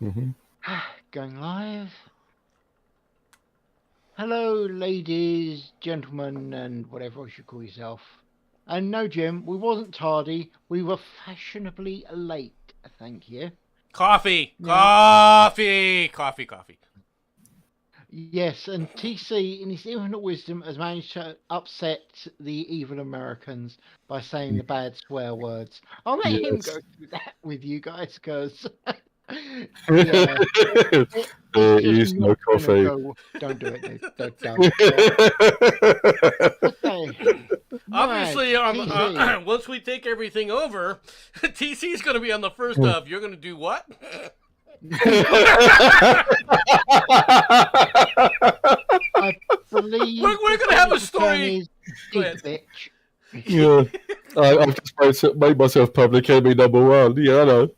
Mm-hmm. Going live. Hello, ladies, gentlemen, and whatever else you call yourself. And no, Jim, we wasn't tardy. We were fashionably late. Thank you. Coffee, Now, coffee, coffee, coffee. yes, and TC, in his infinite wisdom, has managed to upset the evil Americans by saying the bad swear words. I'll let him go Yes. through that with you guys, because yeah, it's just Use no not gonna coffee. go. Don't do it, dude. Don't. Yeah. Okay. Right, Obviously, TC. once we take everything over, TC's going to be on the first of. You're going to do what? I believe We're going to have a the term story. is Go dick ahead. bitch. Yeah. I've just made myself public enemy #1. Yeah, I know.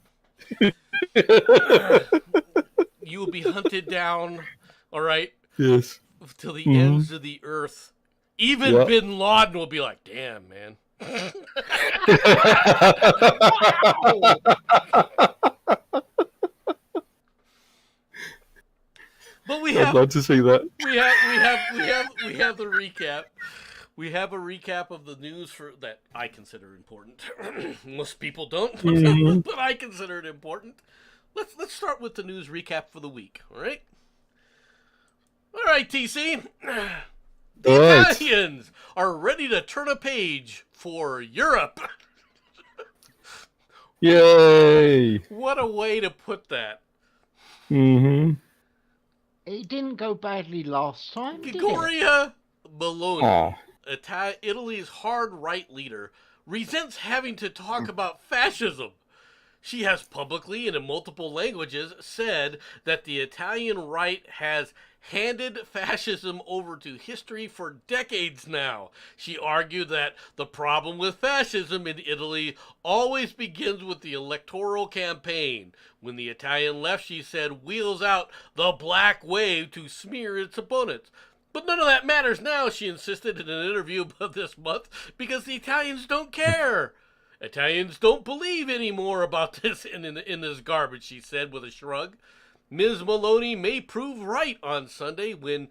You will be hunted down, all right, Yes. till the Mhm. ends of the earth. Even Yeah. Bin Laden will be like, damn, man. But we I'd have love to see that. we have the recap. We have a recap of the news for that I consider important. Most people don't, Mhm. but I consider it important. Let's start with the news recap for the week. All right. All right, TC. The All right. Italians are ready to turn a page for Europe. Yay. What a way to put that. Mm-hmm. It didn't go badly last time, did it? Gregoria Meloni, Aw. Italy's hard right leader, resents having to talk about fascism. She has publicly and in multiple languages said that the Italian right has handed fascism over to history for decades now. She argued that the problem with fascism in Italy always begins with the electoral campaign. When the Italian left, she said, wheels out the black wave to smear its opponents. But none of that matters now, she insisted in an interview this month, because the Italians don't care. Italians don't believe anymore about this in this garbage, she said with a shrug. Ms. Maloney may prove right on Sunday when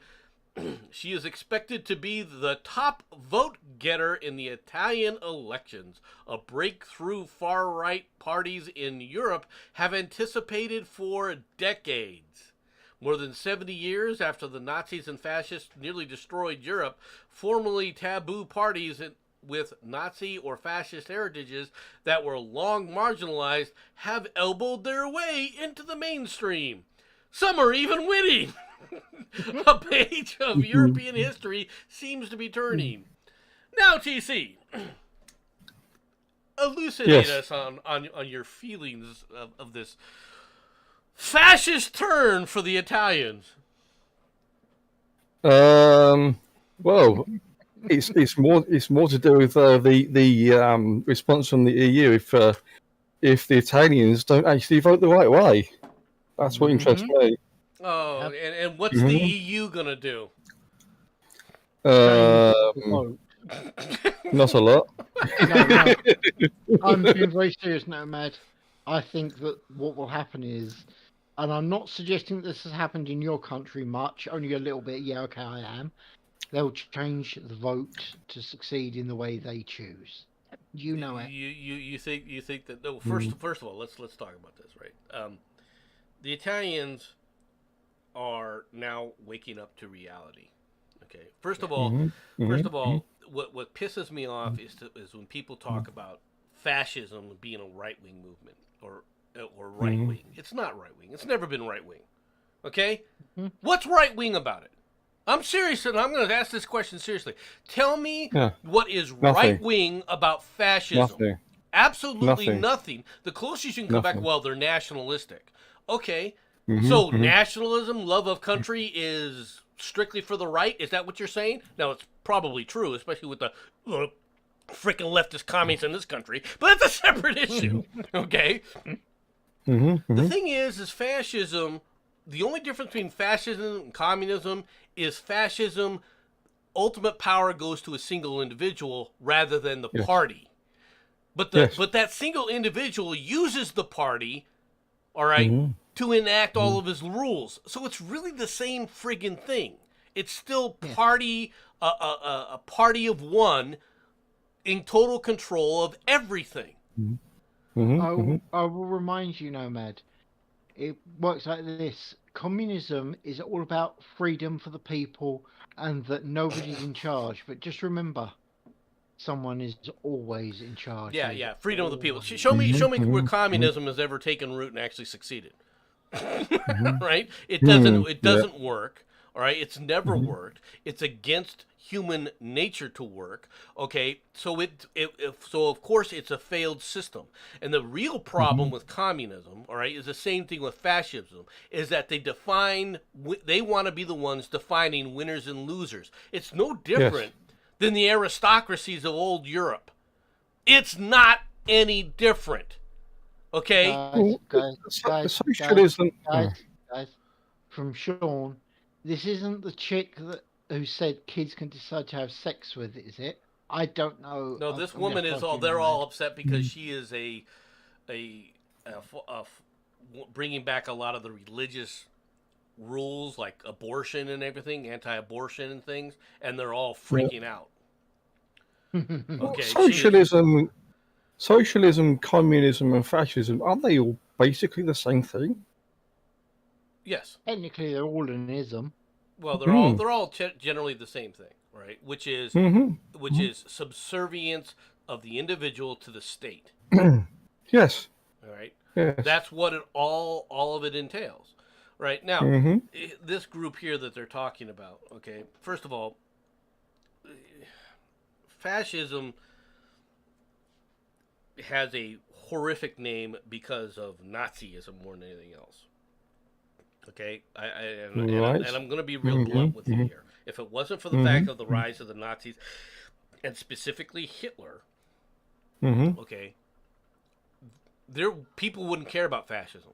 she is expected to be the top vote getter in the Italian elections, a breakthrough far-right parties in Europe have anticipated for decades. More than 70 years after the Nazis and fascists nearly destroyed Europe, formerly taboo parties with Nazi or fascist heritages that were long marginalized have elbowed their way into the mainstream. Some are even winning. A page of European history seems to be turning. Now, TC, elucidate Yes. us on your feelings of this fascist turn for the Italians. Well, it's more to do with the response from the EU if the Italians don't actually vote the right way. That's what interests me. Oh, Yep. and what's the Mhm. EU gonna do? Change the Um, vote. not a lot. No. I'm being very serious, Nomad. I think that what will happen is, and I'm not suggesting that this has happened in your country much, only a little bit. Yeah, okay, I am. They'll change the vote to succeed in the way they choose. You know it. You think that no? First of all, let's talk about this, right? The Italians are now waking up to reality. Okay. First of all, what pisses me off is when people talk about fascism being a right wing movement or right wing. It's not right wing. It's never been right wing. Okay. What's right wing about it? I'm serious, and I'm going to ask this question seriously. Tell me what is right wing about fascism. Nothing. Absolutely Nothing. nothing. The closest you can come back, Nothing. well, they're nationalistic. Okay, so nationalism, love of country is strictly for the right? Is that what you're saying? Now, it's probably true, especially with the freaking leftist commies in this country, but that's a separate issue, okay? The thing is fascism, the only difference between fascism and communism is fascism, ultimate power goes to a single individual rather than the party. But but that single individual uses the party, all right, to enact all of his rules. So it's really the same friggin' thing. It's still party a party of one in total control of everything. I will remind you, Nomad. It works like this. Communism is all about freedom for the people and that nobody's in charge. But just remember, someone is always in charge. Yeah. Freedom of the people. Show me where communism has ever taken root and actually succeeded. Right? It doesn't work. All right, it's never worked. It's against human nature to work. Okay, so so of course it's a failed system. And the real problem with communism, all right, is the same thing with fascism. Is that they want to be the ones defining winners and losers. It's no different than the aristocracies of old Europe. It's not any different. Okay, guys, socialism. from Sean. This isn't the chick who said kids can decide to have sex with, is it? I don't know. No, this woman is all. They're all upset because she is bringing back a lot of the religious rules, like abortion and everything, anti-abortion and things, and they're all freaking out. Okay, socialism, communism, and fascism, aren't they all basically the same thing? Yes. Technically, they're all an ism. Well, they're all generally the same thing, right? Which is subservience of the individual to the state. Yes. All right. Yes. That's what all of it entails, right? Now, this group here that they're talking about. Okay. First of all, fascism has a horrific name because of Nazism more than anything else. Okay, and I'm going to be real blunt with you here. If it wasn't for the fact of the rise of the Nazis, and specifically Hitler, okay, people wouldn't care about fascism.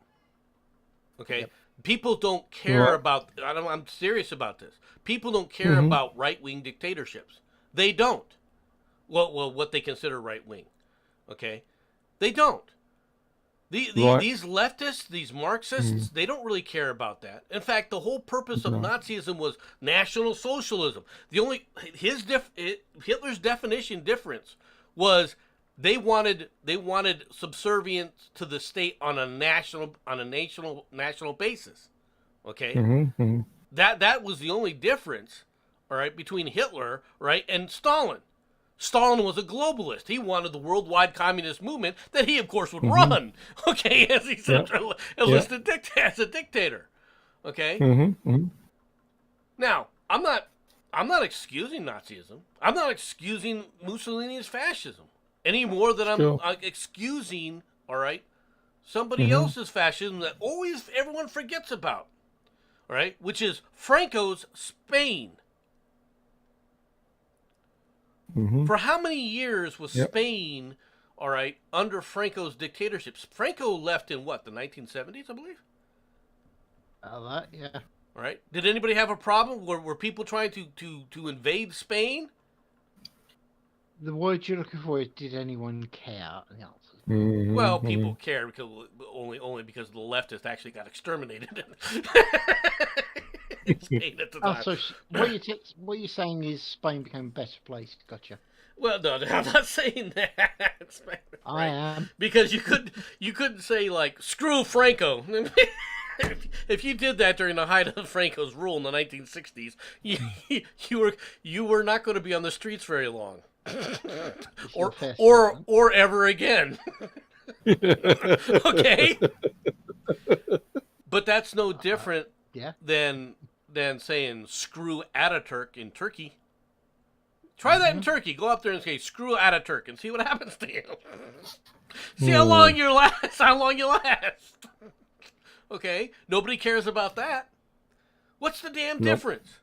Okay, people don't care about. I'm serious about this. People don't care about right-wing dictatorships. They don't. Well, what they consider right-wing. Okay, they don't. These leftists, these Marxists, they don't really care about that. In fact, the whole purpose of Nazism was National Socialism. Hitler's definition difference was they wanted subservience to the state on a national basis. Okay, that was the only difference. All right, between Hitler, right, and Stalin. Stalin was a globalist. He wanted the worldwide communist movement that he, of course, would run. Okay, as he enlisted as a dictator. Okay. Now, I'm not excusing Nazism. I'm not excusing Mussolini's fascism any more than I'm excusing, all right, somebody else's fascism that everyone forgets about. All right, which is Franco's Spain. For how many years was Spain, all right, under Franco's dictatorship? Franco left in what, the 1970s, I believe? Yeah. All right. Did anybody have a problem? Were people trying to invade Spain? The word you're looking for is, did anyone care? The answer. Well, people cared because only because the leftists actually got exterminated. Spain at the time. So what you're saying is Spain became a better place. Gotcha. Well, no, I'm not saying that. Right? I am, because you couldn't say like screw Franco. If you did that during the height of Franco's rule in the 1960s, you were not going to be on the streets very long, or ever again. Okay, but that's no different than saying screw Ataturk in Turkey. Try that in Turkey. Go up there and say screw Ataturk and see what happens to you. See how long you last. Okay, nobody cares about that. What's the damn difference?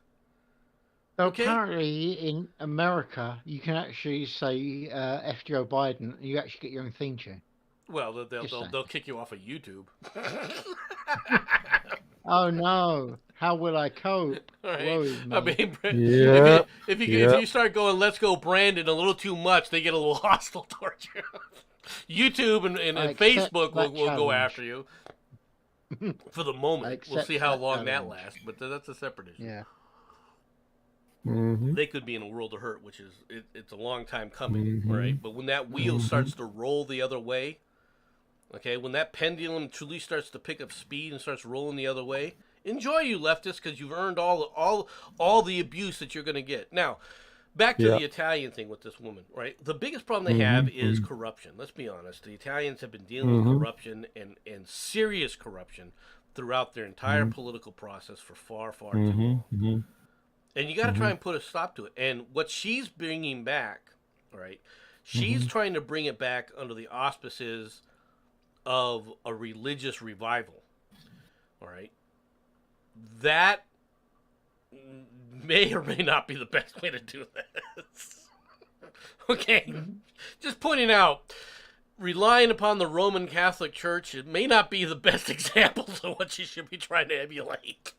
So apparently in America, you can actually say F Joe Biden, and you actually get your own theme tune. Well, they'll kick you off of YouTube. Oh no! How will I cope? Right. I mean, if you start going, let's go, Brandon, a little too much, they get a little hostile towards you. YouTube and Facebook will go after you. for the moment. We'll see how that long that challenge. lasts, but that's a separate issue. Yeah. Mhm. They could be in a world of hurt, which is it's a long time coming, Mhm. right? But when that wheel Mhm. starts to roll the other way, okay, when that pendulum truly starts to pick up speed and starts rolling the other way, enjoy you leftists because you've earned all the abuse that you're going to get. Now, back to Yeah. the Italian thing with this woman, right? The biggest problem they have is corruption. Let's be honest. The Italians have been dealing with corruption and serious corruption throughout their entire political process for far, far too long. Mhm. And you got to try and put a stop to it. And what she's bringing back, right? She's trying to bring it back under the auspices of a religious revival. All right. That may or may not be the best way to do this. Okay. Just pointing out, relying upon the Roman Catholic Church, it may not be the best examples of what you should be trying to emulate.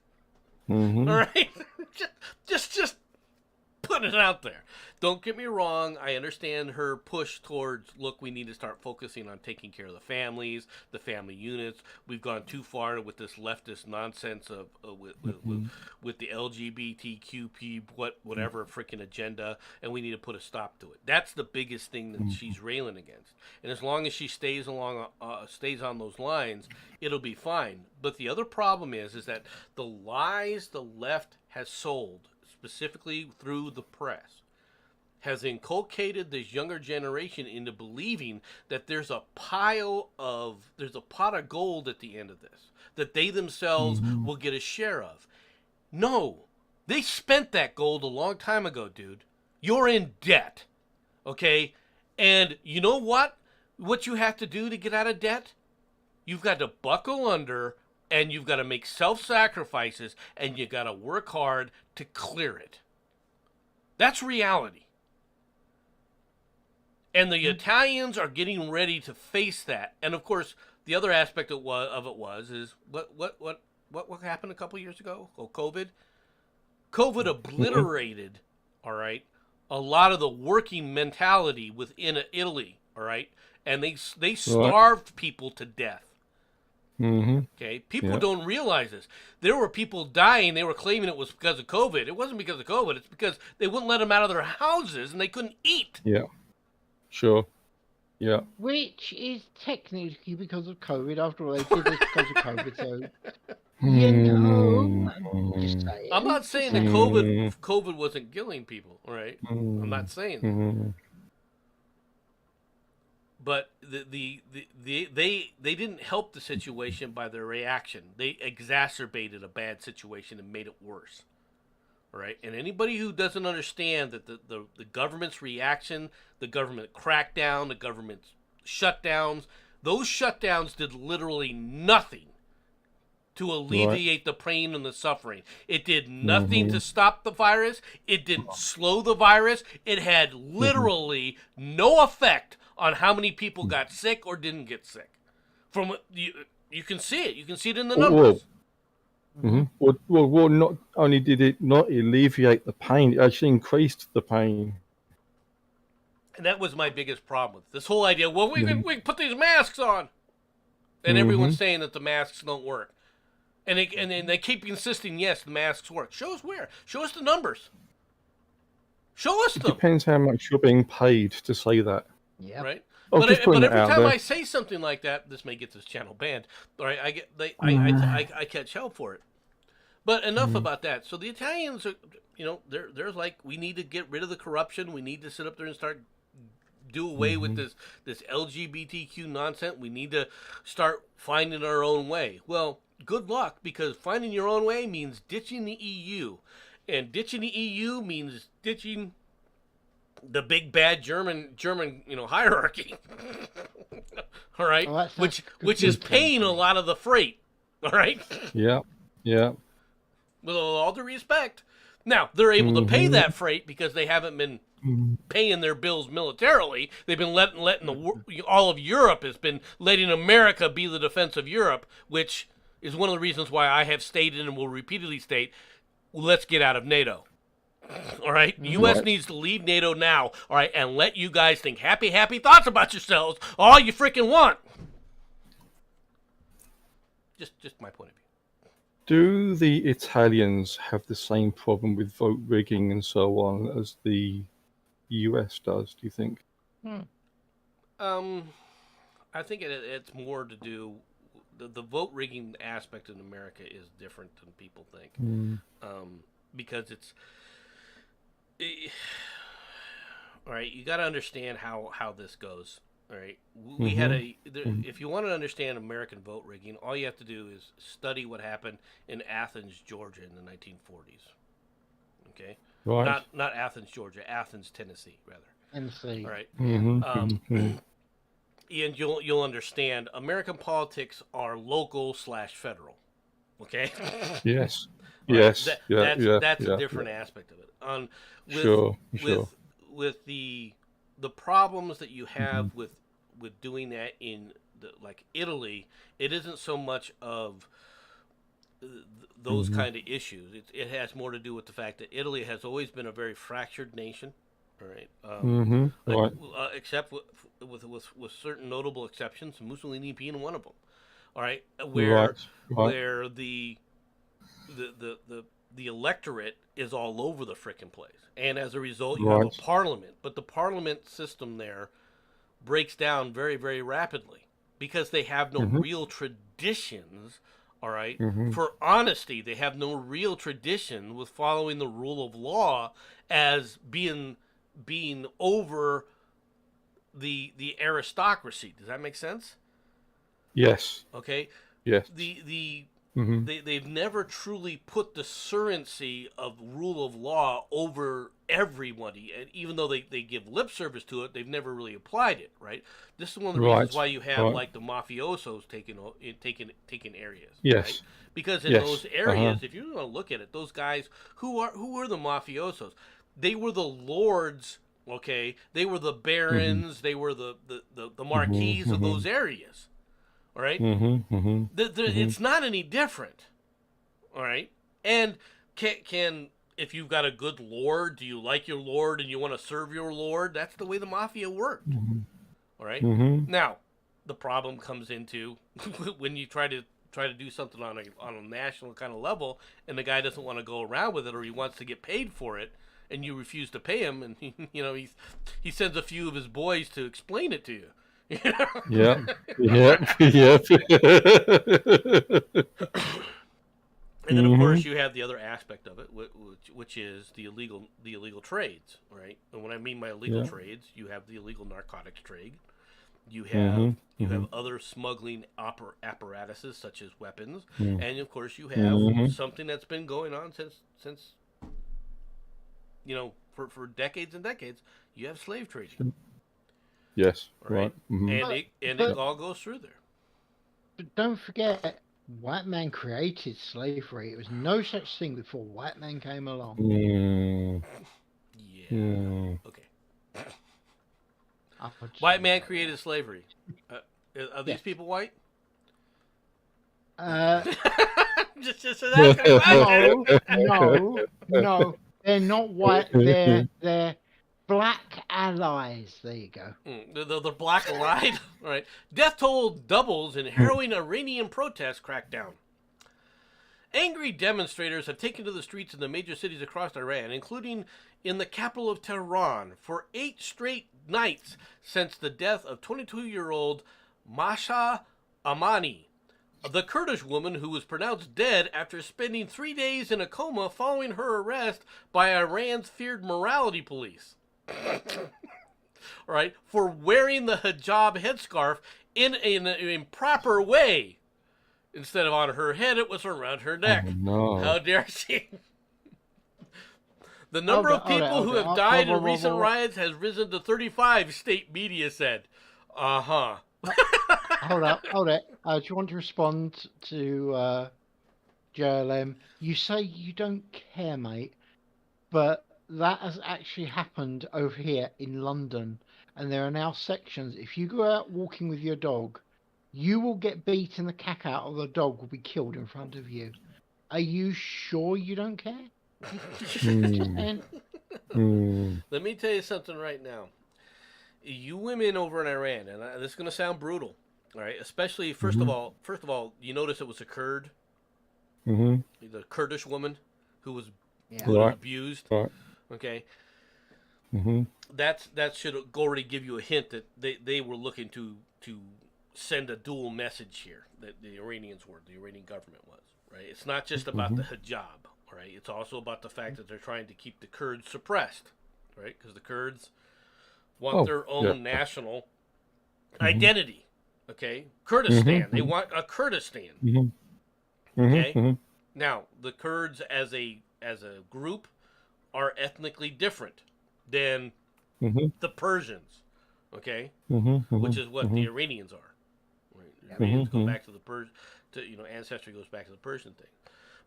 Mhm. All right? just putting it out there. Don't get me wrong. I understand her push towards, look, we need to start focusing on taking care of the families, the family units. We've gone too far with this leftist nonsense of with the LGBTQ whatever freaking agenda, and we need to put a stop to it. That's the biggest thing that she's railing against. And as long as she stays on those lines, it'll be fine. But the other problem is that the lies the left has sold, specifically through the press, has inculcated this younger generation into believing that there's a pot of gold at the end of this, that they themselves will get a share of. No, they spent that gold a long time ago, dude. You're in debt, okay? And you know what? What you have to do to get out of debt? You've got to buckle under, and you've got to make self-sacrifices, and you got to work hard to clear it. That's reality. And the Italians are getting ready to face that. And of course, the other aspect of it was what happened a couple years ago? Oh, COVID. COVID obliterated, all right, a lot of the working mentality within Italy, all right, and they starved people to death. Okay, people don't realize this. There were people dying. They were claiming it was because of COVID. It wasn't because of COVID. It's because they wouldn't let them out of their houses and they couldn't eat. Yeah. Sure. Yeah. Which is technically because of COVID. After all, they did this because of COVID. So, you know, just saying. I'm not saying that COVID wasn't killing people, all right? I'm not saying that. But they didn't help the situation by their reaction. They exacerbated a bad situation and made it worse. All right? And anybody who doesn't understand that the government's reaction, the government crackdown, the government's shutdowns, those shutdowns did literally nothing to alleviate the pain and the suffering. It did nothing to stop the virus. It didn't slow the virus. It had literally no effect on how many people got sick or didn't get sick. From you can see it. You can see it in the numbers. Well, not only did it not alleviate the pain, it actually increased the pain. And that was my biggest problem with this whole idea. Well, we can put these masks on. And everyone's saying that the masks don't work. And they keep insisting, yes, the masks work. Show us where. Show us the numbers. Show us them. It depends how much you're being paid to say that. Yeah. Right? Oh, But every time I say something like that, this may get this channel banned. All right, I catch hell for it. But enough about that. So the Italians are, they're like, we need to get rid of the corruption. We need to sit up there and start do away with this LGBTQ nonsense. We need to start finding our own way. Well, good luck, because finding your own way means ditching the EU. And ditching the EU means ditching the big bad German hierarchy. All right? Oh, which is paying a lot of the freight. All right? Yeah. With all due respect. Now, they're able to pay that freight because they haven't been paying their bills militarily. They've been letting all of Europe has been letting America be the defense of Europe, which is one of the reasons why I have stated and will repeatedly state, let's get out of NATO. All right? The U.S. needs to leave NATO now, all right, and let you guys think happy thoughts about yourselves all you freaking want. Just my point of view. Do the Italians have the same problem with vote rigging and so on as the US does, do you think? I think it's more to do. The vote rigging aspect in America is different than people think, because it's. All right, you got to understand how this goes. All right, we had if you want to understand American vote rigging, all you have to do is study what happened in Athens, Georgia, in the 1940s. Okay, Right. not Athens, Georgia, Athens, Tennessee, rather. Tennessee. All right. Yeah. And you'll understand American politics are local / federal. Okay. Yes. Right? Yes. That's a different aspect of it. With the problems that you have with doing that in like Italy, it isn't so much of those kind of issues. It has more to do with the fact that Italy has always been a very fractured nation. All right. Right. Except with certain notable exceptions, Mussolini being one of them. All right, where the electorate is all over the frickin' place, and as a result, you have a parliament. But the parliament system there breaks down very, very rapidly because they have no real traditions. All right, for honesty, they have no real tradition with following the rule of law as being over the aristocracy. Does that make sense? Yes. Okay. Yes. They've never truly put the currency of rule of law over everybody, and even though they give lip service to it, they've never really applied it. Right. This is one of the reasons why you have like the mafiosos taking areas. Yes. Right? Because in those areas, if you want to look at it, those guys who were the mafiosos, they were the lords. Okay, they were the barons. They were the marquis of those areas. All right, it's not any different. All right, and can if you've got a good lord, do you like your lord and you want to serve your lord? That's the way the mafia worked. All right. Now, the problem comes into when you try to do something on a national kind of level, and the guy doesn't want to go around with it, or he wants to get paid for it, and you refuse to pay him, and he sends a few of his boys to explain it to you. Yeah. And then, of course, you have the other aspect of it, which is the illegal trades, right? And when I mean by illegal trades, you have the illegal narcotics trade. You have other smuggling apparatuses such as weapons, and of course, you have something that's been going on since for decades and decades. You have slave trading. Yes. Right. And it all goes through there. But don't forget, white man created slavery. It was no such thing before white man came along. Yeah. Okay. White man created slavery. Are these people white? Just no. They're not white. They're black allies. There you go. The black allied. All right. Death toll doubles in harrowing Iranian protest crackdown. Angry demonstrators have taken to the streets in the major cities across Iran, including in the capital of Tehran, for 8 straight nights since the death of 22-year-old Masha Amani, the Kurdish woman who was pronounced dead after spending 3 days in a coma following her arrest by Iran's feared morality police. All right, for wearing the hijab headscarf in an improper way. Instead of on her head, it was around her neck. Oh, no. How dare she? The number of people who have died in recent riots has risen to 35, state media said. Uh-huh. Hold up. Do you want to respond to JLM? You say you don't care, mate, but that has actually happened over here in London, and there are now sections. If you go out walking with your dog, you will get beaten the cack out, or the dog will be killed in front of you. Are you sure you don't care? Let me tell you something right now. You women over in Iran, and this is going to sound brutal, All right, especially first of all, you notice it was a Kurd, Mm-hmm. the Kurdish woman who was Yeah. who was Right. abused. Right. Okay, Mm-hmm. that should already give you a hint that they were looking to send a dual message here, that the Iranian government was, right. It's not just about the hijab, all right. It's also about the fact that they're trying to keep the Kurds suppressed, right, because the Kurds want their own national identity. Okay, Kurdistan. They want a Kurdistan. Okay. Mm-hmm. Now the Kurds as a group are ethnically different than the Persians. Okay, which is what the Iranians are. Right? The Iranians go back to the ancestry goes back to the Persian thing,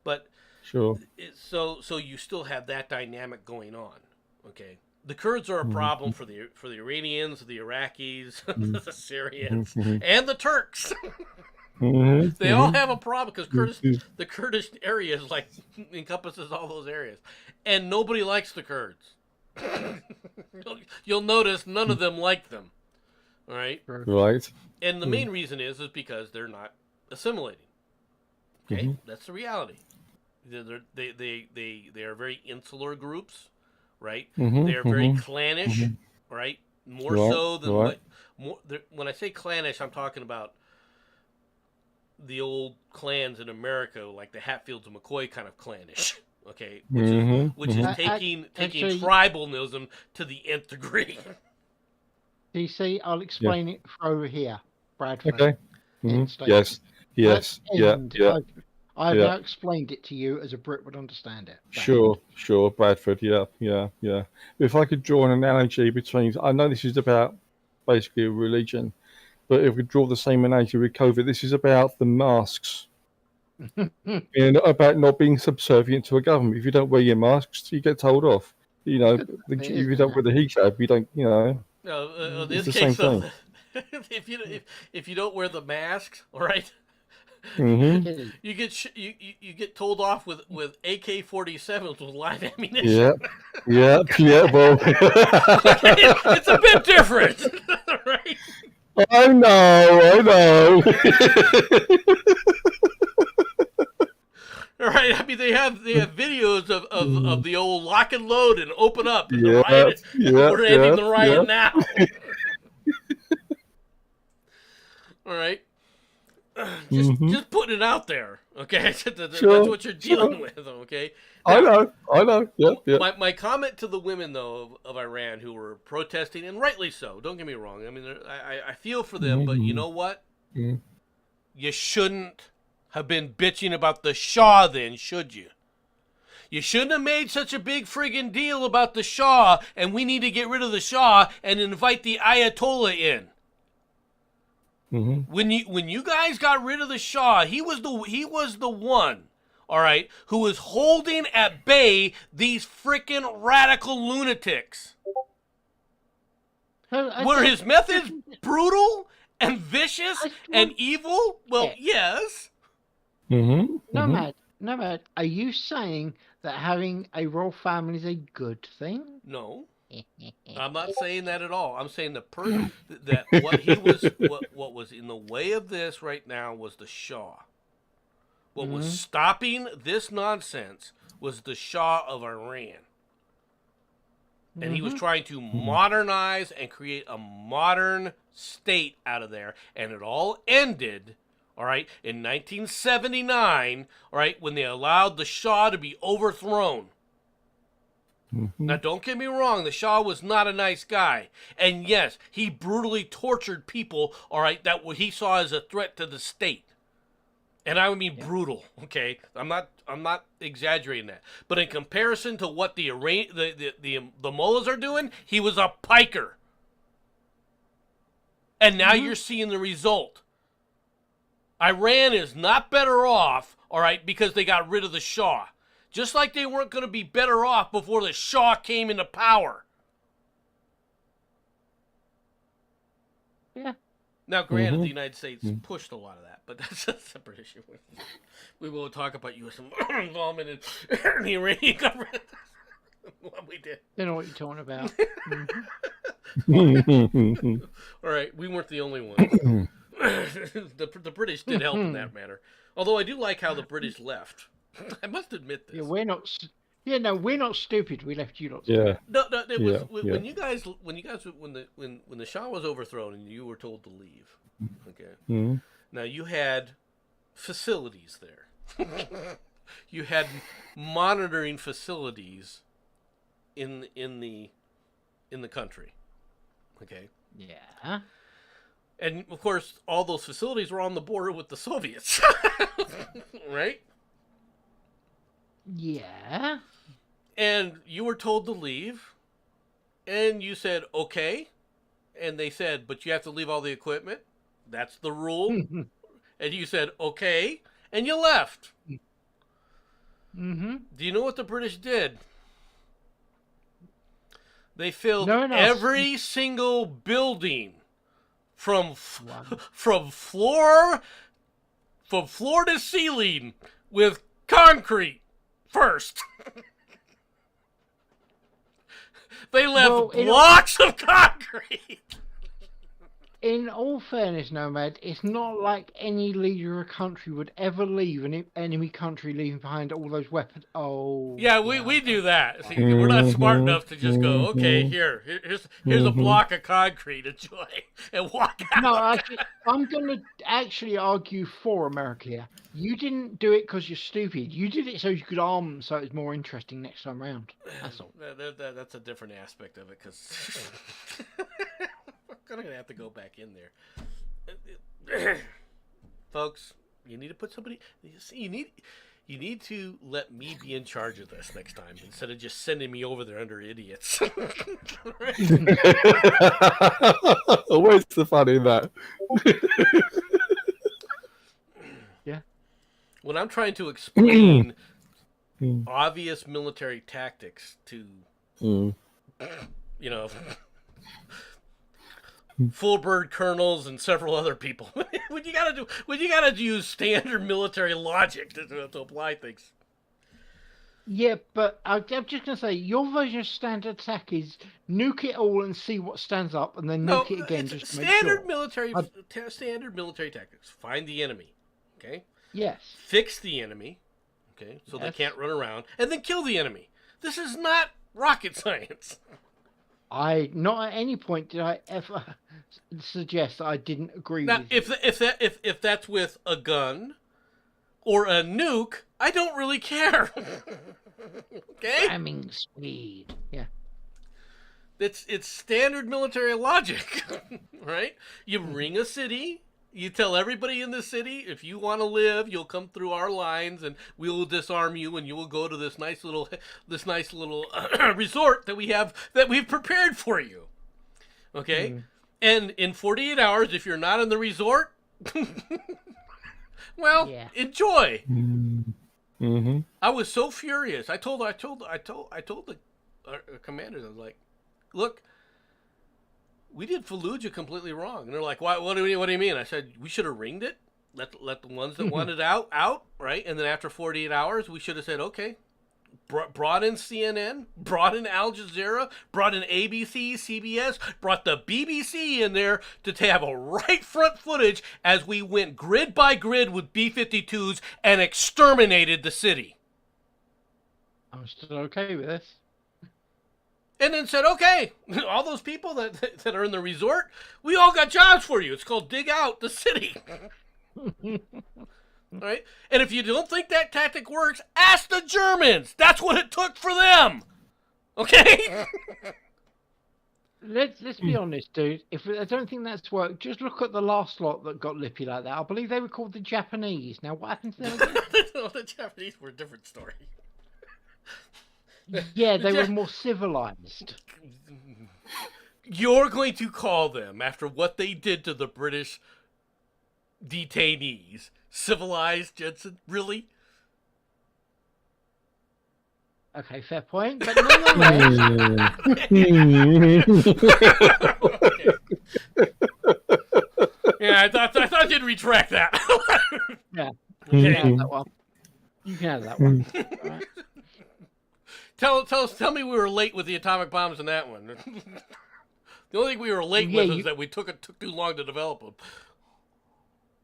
but Sure. so you still have that dynamic going on. Okay. The Kurds are a problem for the Iranians, the Iraqis, the Syrians, and the Turks. They all have a problem because the Kurdish area encompasses all those areas, and nobody likes the Kurds. You'll notice none of them like them. All right, Right. and the main reason is because they're not assimilating. Okay, that's the reality. They are very insular groups. Right, they are very clannish, right? More so than when I say clannish, I'm talking about the old clans in America, like the Hatfields and McCoy kind of clannish. Okay, which is taking tribalism to the nth degree. DC, I'll explain it over here, Bradford. Okay. Yes. Yes. Yeah. I've now explained it to you as a Brit would understand it. Sure, Bradford. Yeah. If I could draw an analogy between, I know this is about basically religion, but if we draw the same analogy with COVID, this is about the masks and about not being subservient to a government. If you don't wear your masks, you get told off. You know, if you don't wear the hijab, you don't. You know, no, in it's this the case, same thing. if you don't wear the masks, all right. You get told off with AK-47s with live ammunition. Yeah. Well, it's a bit different, right? I know. All right. I mean, they have videos of the old lock and load and open up. And the riot, we're ending the riot now. All right. Just putting it out there, okay? That's what you're dealing with, okay? Now, I know. Yeah. My comment to the women, though, of Iran who were protesting, and rightly so, don't get me wrong. I mean, I feel for them, but you know what? You shouldn't have been bitching about the Shah then, should you? You shouldn't have made such a big friggin' deal about the Shah, and we need to get rid of the Shah and invite the Ayatollah in. When you guys got rid of the Shah, he was the one, all right, who was holding at bay these frickin' radical lunatics. Were his methods brutal and vicious and evil? Well, yes. Nomad, are you saying that having a royal family is a good thing? No. I'm not saying that at all. I'm saying what was in the way of this right now was the Shah. What was stopping this nonsense was the Shah of Iran. And he was trying to modernize and create a modern state out of there. And it all ended, all right, in 1979, all right, when they allowed the Shah to be overthrown. Now, don't get me wrong, the Shah was not a nice guy. And yes, he brutally tortured people, all right, that what he saw as a threat to the state. And I would mean brutal, okay? I'm not exaggerating that. But in comparison to what the mullahs are doing, he was a piker. And now you're seeing the result. Iran is not better off, all right, because they got rid of the Shah. Just like they weren't going to be better off before the Shah came into power. Yeah. Now, granted, the United States pushed a lot of that, but that's a separate issue. We won't talk about U.S. involvement in the Iranian government. What we did. I know what you're talking about. All right, we weren't the only ones. the British did help in that manner. Although I do like how the British left. I must admit this. Yeah, we're not. No, we're not stupid. We left you lot. Yeah. No, it was Yeah. when the Shah was overthrown and you were told to leave. Okay. Mm-hmm. Now you had facilities there. You had monitoring facilities in the country. Okay. Yeah. And of course, all those facilities were on the border with the Soviets, right? Yeah. And you were told to leave, and you said okay, and they said, but you have to leave all the equipment. That's the rule. And you said okay, and you left. Mm-hmm. Do you know what the British did? They filled No one else. every single building from floor to ceiling with concrete first. They left blocks of concrete. In all fairness, Nomad, it's not like any leader of a country would ever leave an enemy country leaving behind all those weapons. Oh. Yeah, we do that. See, we're not smart enough to just go, okay, here's a block of concrete, enjoy, and walk out. No, I'm going to actually argue for America here. You didn't do it because you're stupid. You did it so you could arm them so it was more interesting next time round. That's all. That's a different aspect of it, because I'm going to have to go back in there. Folks, you need to put somebody... You need to let me be in charge of this next time instead of just sending me over there under idiots. Where's the fun in that? Yeah. When I'm trying to explain obvious military tactics to, full bird colonels and several other people, when you gotta use standard military logic to apply things. Yeah, but I'm just going to say, your version of standard attack is nuke it all and see what stands up, and then nuke it again just to make standard sure. Standard military tactics. Find the enemy, okay? Yes. Fix the enemy, okay, so they can't run around, and then kill the enemy. This is not rocket science. Not at any point did I ever suggest that I didn't agree now, with you. if that's with a gun or a nuke, I don't really care. Okay? Ramming speed. Yeah. It's standard military logic, right? You ring a city, you tell everybody in the city, if you want to live, you'll come through our lines, and we will disarm you, and you will go to this nice little resort that we've prepared for you. Okay? And in 48 hours, if you're not in the resort, well, enjoy. Mm-hmm. I was so furious. I told the commanders, I was like, look, we did Fallujah completely wrong. And they're like, what do you mean? I said, we should have ringed it. Let the ones that wanted out, right? And then after 48 hours, we should have said, okay, brought in CNN, brought in Al Jazeera, brought in ABC, CBS, brought the BBC in there to have a right front footage as we went grid by grid with B-52s and exterminated the city. I'm still okay with this. And then said, okay, all those people that are in the resort, we all got jobs for you. It's called dig out the city. Right? And if you don't think that tactic works, ask the Germans. That's what it took for them. Okay? Let's be honest, dude. If I don't think that's worked, just look at the last lot that got lippy like that. I believe they were called the Japanese. Now, what happened to them again? No, the Japanese were a different story. Yeah, they were more civilized. You're going to call them, after what they did to the British detainees, civilized, Jensen? Really? Okay, fair point. But nonetheless... Okay. Yeah, I thought you'd retract that. Yeah. Okay. You can have that one. You can have that one. All right. Tell me we were late with the atomic bombs in that one. The only thing we were late with is that we took too long to develop them.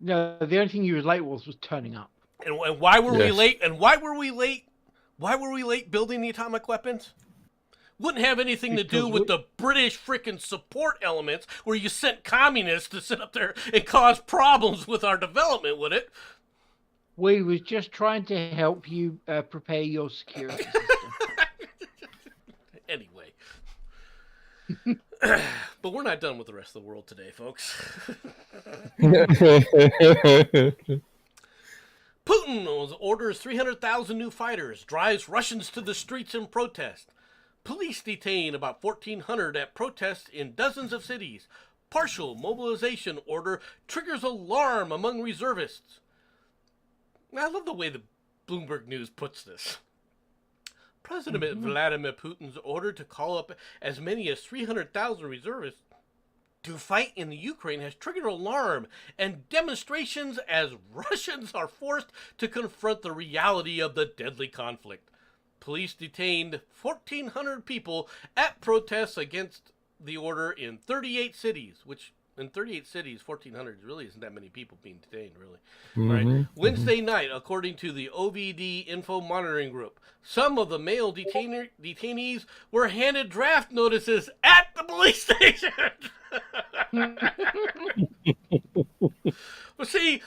No, the only thing you was late was turning up. And why were we Yes. late? And why were we late? Why were we late building the atomic weapons? Wouldn't have anything to do Because with the British freaking support elements where you sent communists to sit up there and cause problems with our development, would it? We was just trying to help you prepare your security system. Anyway. But we're not done with the rest of the world today, folks. Putin orders 300,000 new fighters, drives Russians to the streets in protest. Police detain about 1,400 at protests in dozens of cities. Partial mobilization order triggers alarm among reservists. I love the way the Bloomberg News puts this. President Vladimir Putin's order to call up as many as 300,000 reservists to fight in the Ukraine has triggered alarm and demonstrations as Russians are forced to confront the reality of the deadly conflict. Police detained 1,400 people at protests against the order in 38 cities, which in 38 cities, 1,400 really isn't that many people being detained, really. Right? Wednesday night, according to the OVD Info Monitoring Group, some of the male detainees were handed draft notices at the police station. Well, see,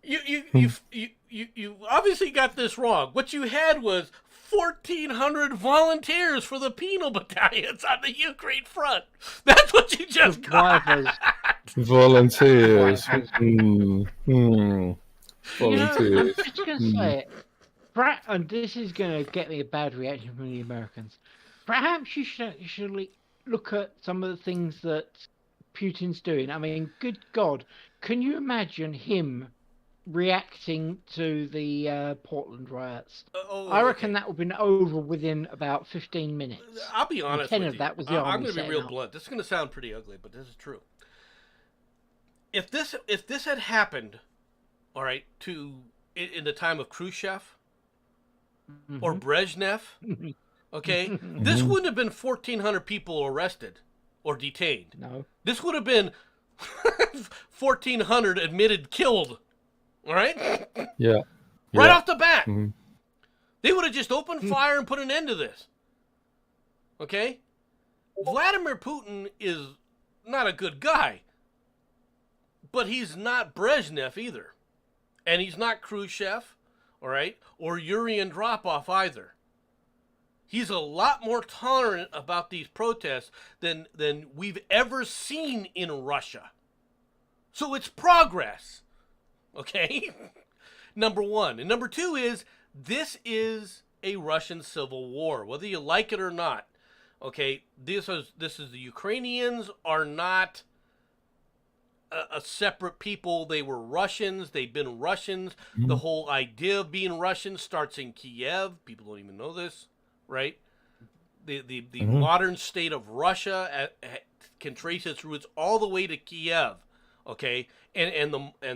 you obviously got this wrong. What you had was 1,400 volunteers for the penal battalions on the Ukraine front. That's what you just got. Volunteers. You know, Volunteers. I'm just going to say it. And this is going to get me a bad reaction from the Americans. Perhaps you should actually look at some of the things that Putin's doing. I mean, good God, can you imagine him reacting to the Portland riots? I reckon that would have been over within about 15 minutes. I'll be honest 10 with of you. that was the I'm army going to be setting real up. blunt. This is going to sound pretty ugly, but this is true. If this had happened, all right, in the time of Khrushchev or Brezhnev, okay, this wouldn't have been 1,400 people arrested or detained. No. This would have been 1,400 admitted killed. All right? Yeah. Right off the bat. Mhm. They would have just opened fire and put an end to this. Okay? Vladimir Putin is not a good guy. But he's not Brezhnev either. And he's not Khrushchev, all right? Or Yuri Andropov either. He's a lot more tolerant about these protests than we've ever seen in Russia. So it's progress. Okay? Number one. And number two is, this is a Russian civil war, whether you like it or not. Okay? This is the Ukrainians are not a separate people. They were Russians. They've been Russians. The whole idea of being Russian starts in Kiev. People don't even know this, right? The modern state of Russia can trace its roots all the way to Kiev, okay? And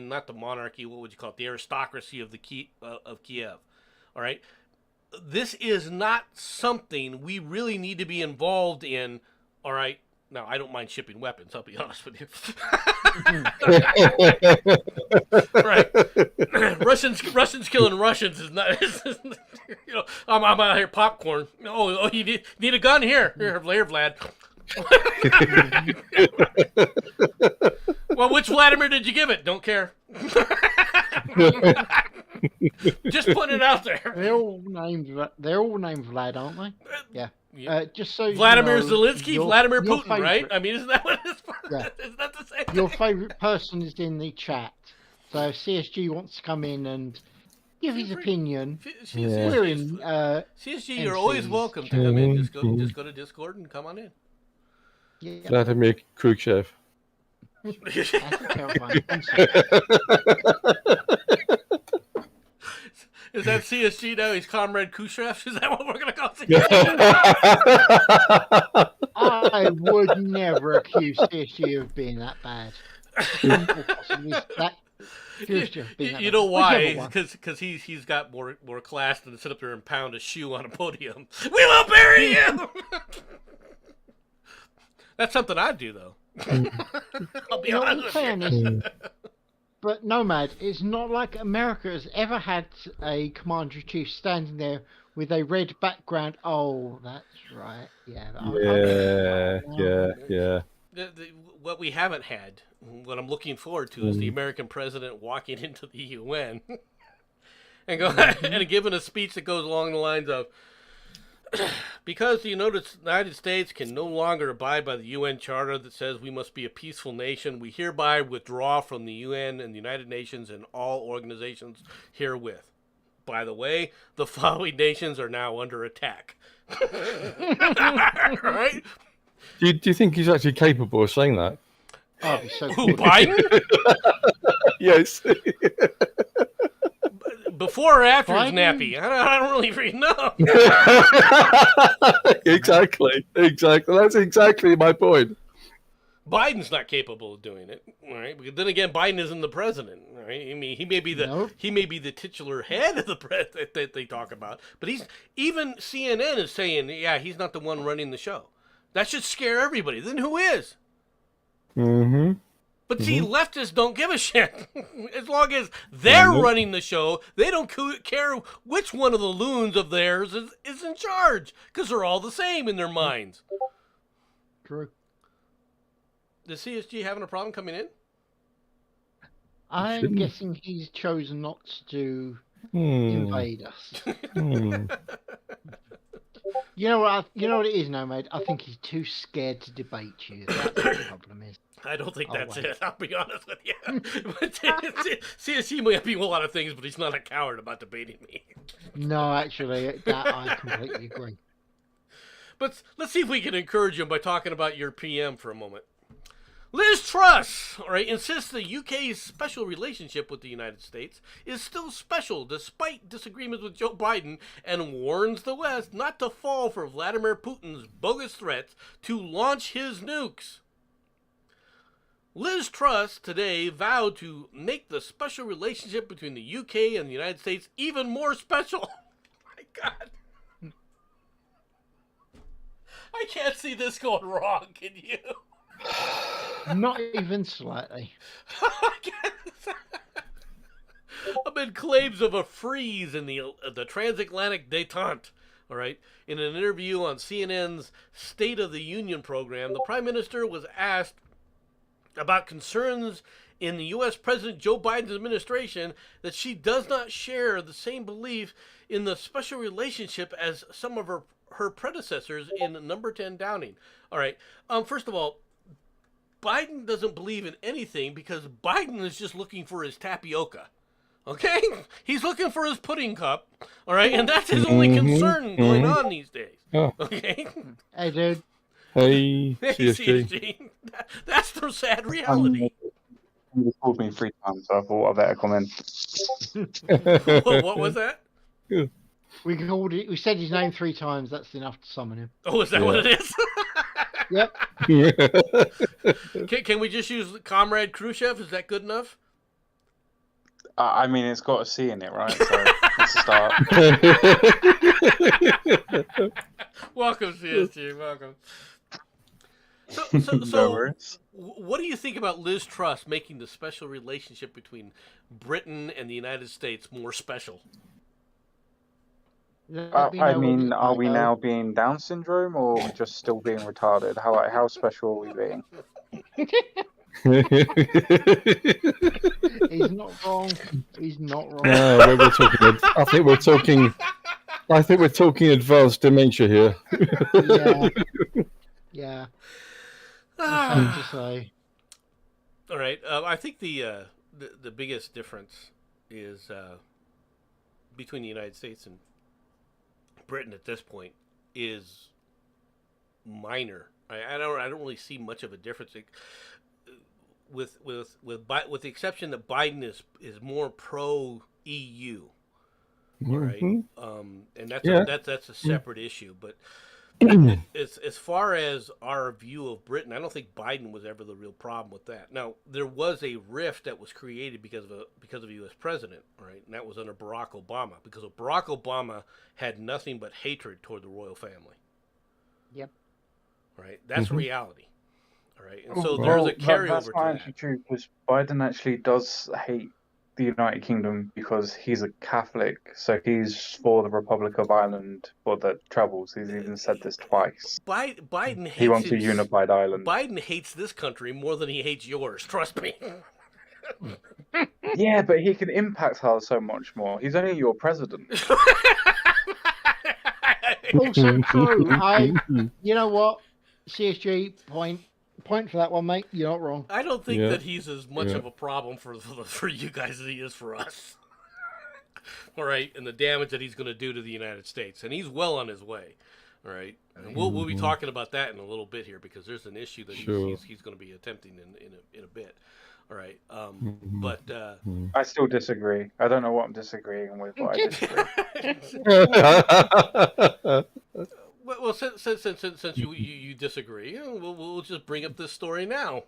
not the monarchy. What would you call it? The aristocracy of of Kiev, all right? This is not something we really need to be involved in, all right? Now, I don't mind shipping weapons, I'll be honest with you. Right. Russians killing Russians is not, you know, I'm out here popcorn. Oh, you need a gun? Here, Vlad. Well, which Vladimir did you give it? Don't care. Just putting it out there. They're all named Vlad, aren't they? Yeah. Just so Vladimir you know, Zelensky, Vladimir your Putin, right? favorite- I mean, isn't that what it is? Yeah. Isn't that the same? Your favourite person is in the chat. So if CSG wants to come in and give his opinion, we're in. CSG, you're always MCs. welcome to come in. Just go to Discord and come on in. Yeah, Vladimir Khrushchev. that's a terrifying concept. Is that CSG now? He's Comrade Khrushchev? Is that what we're going to call CSG? I would never accuse CSG of being that bad. Or possibly that Khrushchev being that You bad. know why? Whichever one. Because he's got more class than to sit up there and pound a shoe on a podium. We will bury you! That's something I'd do, though. I'll be You know, in honest with you. fairness, But Nomad, it's not like America has ever had a commander-in-chief standing there with a red background. Oh, that's right. Yeah. Yeah. What we haven't had, what I'm looking forward to, is the American president walking into the UN and and giving a speech that goes along the lines of, because the United States can no longer abide by the UN Charter that says we must be a peaceful nation, we hereby withdraw from the UN and the United Nations and all organizations herewith. By the way, the following nations are now under attack. Right? Do you think he's actually capable of saying that? Oh, it'd be so Who, cool. Biden? Yes. Before or after his Biden? nappy? I don't really know. Exactly. That's exactly my point. Biden's not capable of doing it, all right? But then again, Biden isn't the president, all right? I mean, he may be the titular head of the president that they talk about, but even CNN is saying, yeah, he's not the one running the show. That should scare everybody. Then who is? Mm-hmm. But see, leftists don't give a shit. As long as they're running the show, they don't care which one of the loons of theirs is in charge, because they're all the same in their minds. True. Is CSG having a problem coming in? I'm guessing he's chosen not to invade us. You know what? You know what it is, Nomad. I think he's too scared to debate you. That's what the problem is. I don't think that's wait. it. I'll be honest with you. CSG might be a lot of things, but he's not a coward about debating me. No, actually, that I completely agree. But let's see if we can encourage him by talking about your PM for a moment. Liz Truss, all right, insists the UK's special relationship with the United States is still special despite disagreements with Joe Biden, and warns the West not to fall for Vladimir Putin's bogus threats to launch his nukes. Liz Truss today vowed to make the special relationship between the UK and the United States even more special. Oh my God. I can't see this going wrong, can you? Not even slightly. Amid claims of a freeze in the transatlantic détente. All right. In an interview on CNN's State of the Union program, the Prime Minister was asked about concerns in the U.S. President Joe Biden's administration that she does not share the same belief in the special relationship as some of her predecessors in Number 10 Downing. All right. First of all, Biden doesn't believe in anything because Biden is just looking for his tapioca. Okay? He's looking for his pudding cup. All right? And that's his only concern going on these days. Oh. Okay? Hey, dude. Hey, Hey, CSG. CSG. That's the sad reality. You called me 3 times, so I thought I better come in. What was that? We said his name 3 times. That's enough to summon him. Oh, is that what it is? Yep. Can we just use Comrade Khrushchev? Is that good enough? I mean, it's got a C in it, right? So let's start. Welcome, CSG. Welcome. So No worries. what do you think about Liz Truss making the special relationship between Britain and the United States more special? I mean, are we now being Down syndrome or just still being retarded? How special are we being? He's not wrong. He's not wrong. No, we're talking. I think we're talking advanced dementia here. Yeah. Hard to say. All right. I think the biggest difference is between the United States and Britain at this point is minor. I don't really see much of a difference. With the exception that Biden is more pro EU, right? And that's a separate issue. But as far as our view of Britain, I don't think Biden was ever the real problem with that. Now there was a rift that was created because of a U.S. president, right? And that was under Barack Obama, because Barack Obama had nothing but hatred toward the royal family. Yep. Right. That's reality. All right, and so there's a carryover that's to not that. actually true, because Biden actually does hate the United Kingdom because he's a Catholic, so he's for the Republic of Ireland for the Troubles. He's even said this twice. Biden hates He wants a unified Ireland. Biden hates this country more than he hates yours. Trust me. Yeah, but he can impact her so much more. He's only your president. Also true. You know what? CSG point for that one, mate. You're not wrong. I don't think Yeah. that he's as much Yeah. of a problem for you guys as he is for us. All right, and the damage that he's going to do to the United States, and he's well on his way. All right, and we'll be talking about that in a little bit here because there's an issue that Sure. he's going to be attempting in a bit. All right, but I still disagree. I don't know what I'm disagreeing with, but I disagree. well, since you disagree, we'll just bring up this story now.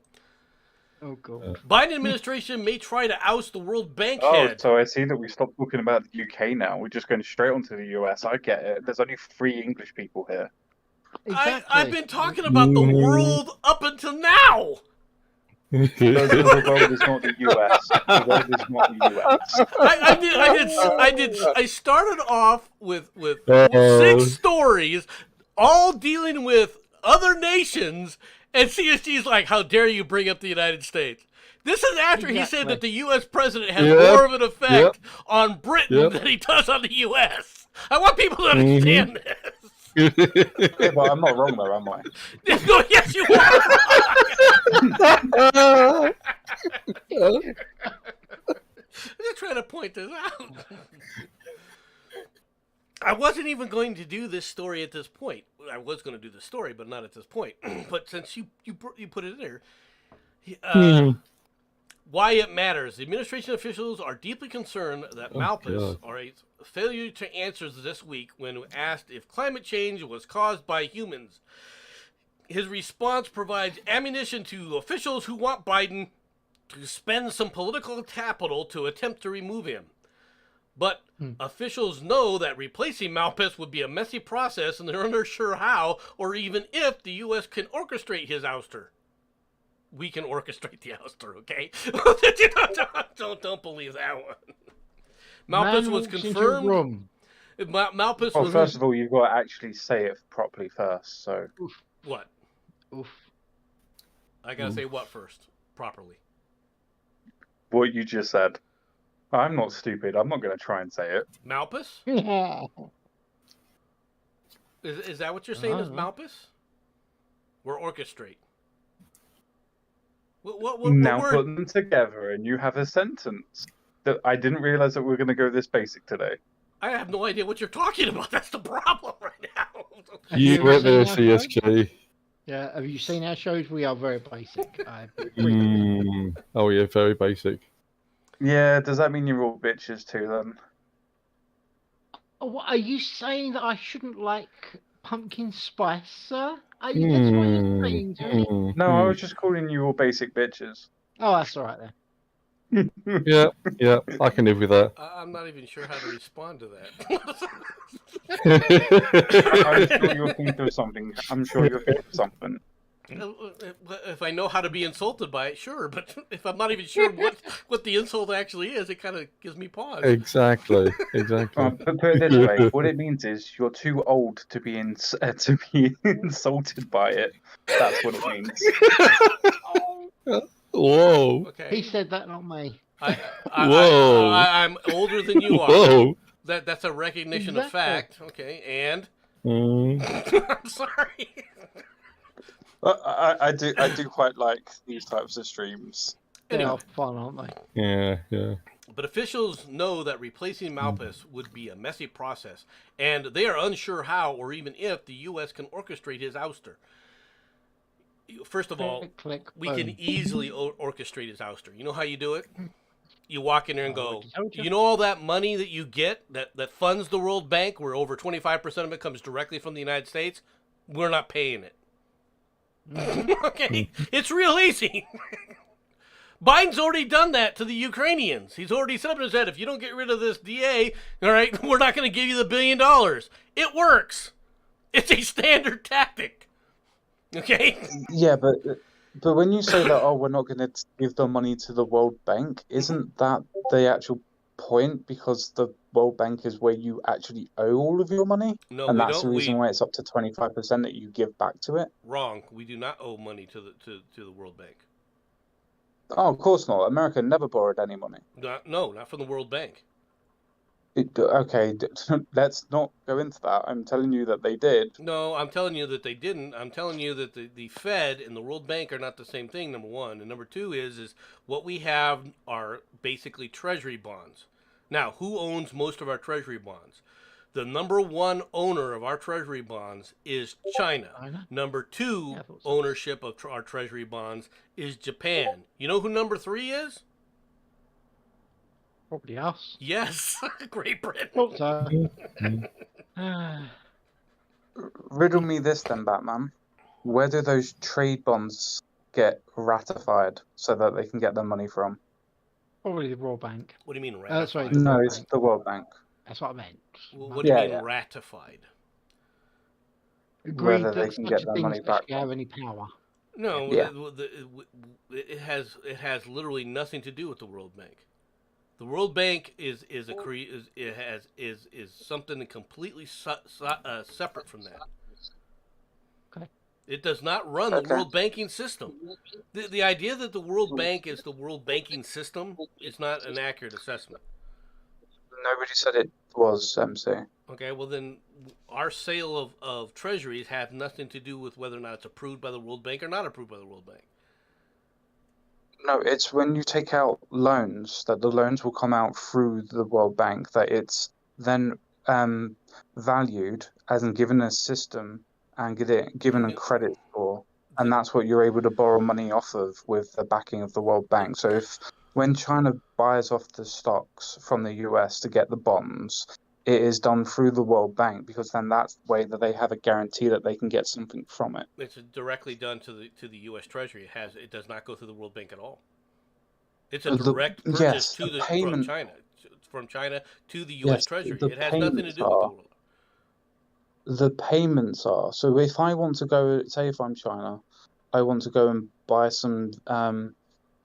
Oh god. Biden administration may try to oust the World Bank Oh, head. so I see that we stopped talking about the UK now. We're just going straight onto the US. I get it. There's only 3 English people here. Exactly. I've been talking about the world up until now. The world is not the US. The world is not the US. I started off with 6 stories, all dealing with other nations, and CSG's like, "How dare you bring up the United States?" This is after he said that the U.S. president has more of an effect on Britain than he does on the U.S. I want people to understand this. Yeah, but I'm not wrong though, am I? No, yes, you are. I'm just trying to point this out. I wasn't even going to do this story at this point. I was going to do the story, but not at this point. But since you put it in there, why it matters. The administration officials are deeply concerned that Malpass, all right, failure to answer this week when asked if climate change was caused by humans. His response provides ammunition to officials who want Biden to spend some political capital to attempt to remove him. But officials know that replacing Malpass would be a messy process, and they're unsure how or even if the U.S. can orchestrate his ouster. We can orchestrate the ouster, okay? don't believe that one. Malpass was confirmed. Malpass Well, was. first of all, you've got to actually say it properly first. So What? Oof. I gotta say what first, properly? what you just said. I'm not stupid. I'm not going to try and say it. Malpass? Is that what you're saying? Is Malpass? Or orchestrate? What Now word? put them together, and you have a sentence. That I didn't realize that we were going to go this basic today. I have no idea what you're talking about. That's the problem right now. You went there, CSG. Yeah, have you seen our shows? We are very basic. Oh yeah, very basic. Yeah, does that mean you're all bitches too then? What, are you saying that I shouldn't like pumpkin spice, sir? Are you, that's what you're saying to me? No, I was just calling you all basic bitches. Oh, that's all right then. Yeah, I can live with that. I'm not even sure how to respond to that. I'm sure you'll think of something. I'm sure you'll think of something. If I know how to be insulted by it, sure. But if I'm not even sure what the insult actually is, it kind of gives me pause. Exactly. Put it this way: what it means is you're too old to be insulted by it. That's what it means. Whoa. Okay. He said that, not me. Whoa. I'm older than you are. Whoa. That's a recognition of fact. Okay, and I'm sorry. I do quite like these types of streams. They are fun, aren't they? Yeah. But officials know that replacing Malpass would be a messy process, and they are unsure how or even if the U.S. can orchestrate his ouster. First of all, we can easily orchestrate his ouster. You know how you do it? You walk in there and go, you know all that money that you get that funds the World Bank, where over 25% of it comes directly from the United States? We're not paying it. Okay? It's real easy. Biden's already done that to the Ukrainians. He's already said up and said, if you don't get rid of this DA, all right, we're not going to give you the $1 billion. It works. It's a standard tactic. Okay? Yeah, but But when you say that, oh, we're not going to give the money to the World Bank, isn't that the actual point? Because the World Bank is where you actually owe all of your money, No, and we that's the don't. reason why it's up to 25% that you give back to it. Wrong. We do not owe money to the World Bank. Oh, of course not. America never borrowed any money. Not from the World Bank. Okay, let's not go into that. I'm telling you that they did. No, I'm telling you that they didn't. I'm telling you that the Fed and the World Bank are not the same thing, number one. And number two is what we have are basically treasury bonds. Now, who owns most of our treasury bonds? The number one owner of our treasury bonds is China. China? Number two Yeah, I thought so. ownership of our treasury bonds is Japan. You know who number three is? Probably us. Yes, Great Britain. Thought so. Riddle me this then, Batman. Where do those trade bonds get ratified so that they can get their money from? Probably the World Bank. What do you mean Sorry, ratified? the No, World it's Bank. the World Bank. That's what I meant. What do you Yeah, mean yeah. ratified? Agreed Whether they that can such get a their thing money back actually have from. any power. No, Yeah. it has literally nothing to do with the World Bank. The World Bank is something completely separate from that. Okay. It does not run the Okay. world banking system. The idea that the World Bank is the world banking system is not an accurate assessment. Nobody said it was, MC. Okay, well then our sale of treasuries have nothing to do with whether or not it's approved by the World Bank or not approved by the World Bank. No, it's when you take out loans that the loans will come out through the World Bank that it's then valued as in given a system and given a credit score, and that's what you're able to borrow money off of with the backing of the World Bank. So if when China buys off the stocks from the US to get the bonds, it is done through the World Bank because then that's the way that they have a guarantee that they can get something from it. It's directly done to the U.S. Treasury. It does not go through the World Bank at all. It's a direct purchase Yes, to the payment. from China to the U.S. Yes, Treasury. the It has nothing to payments do with the are. world. The payments are. So if I want to go, say if I'm China, I want to go and buy some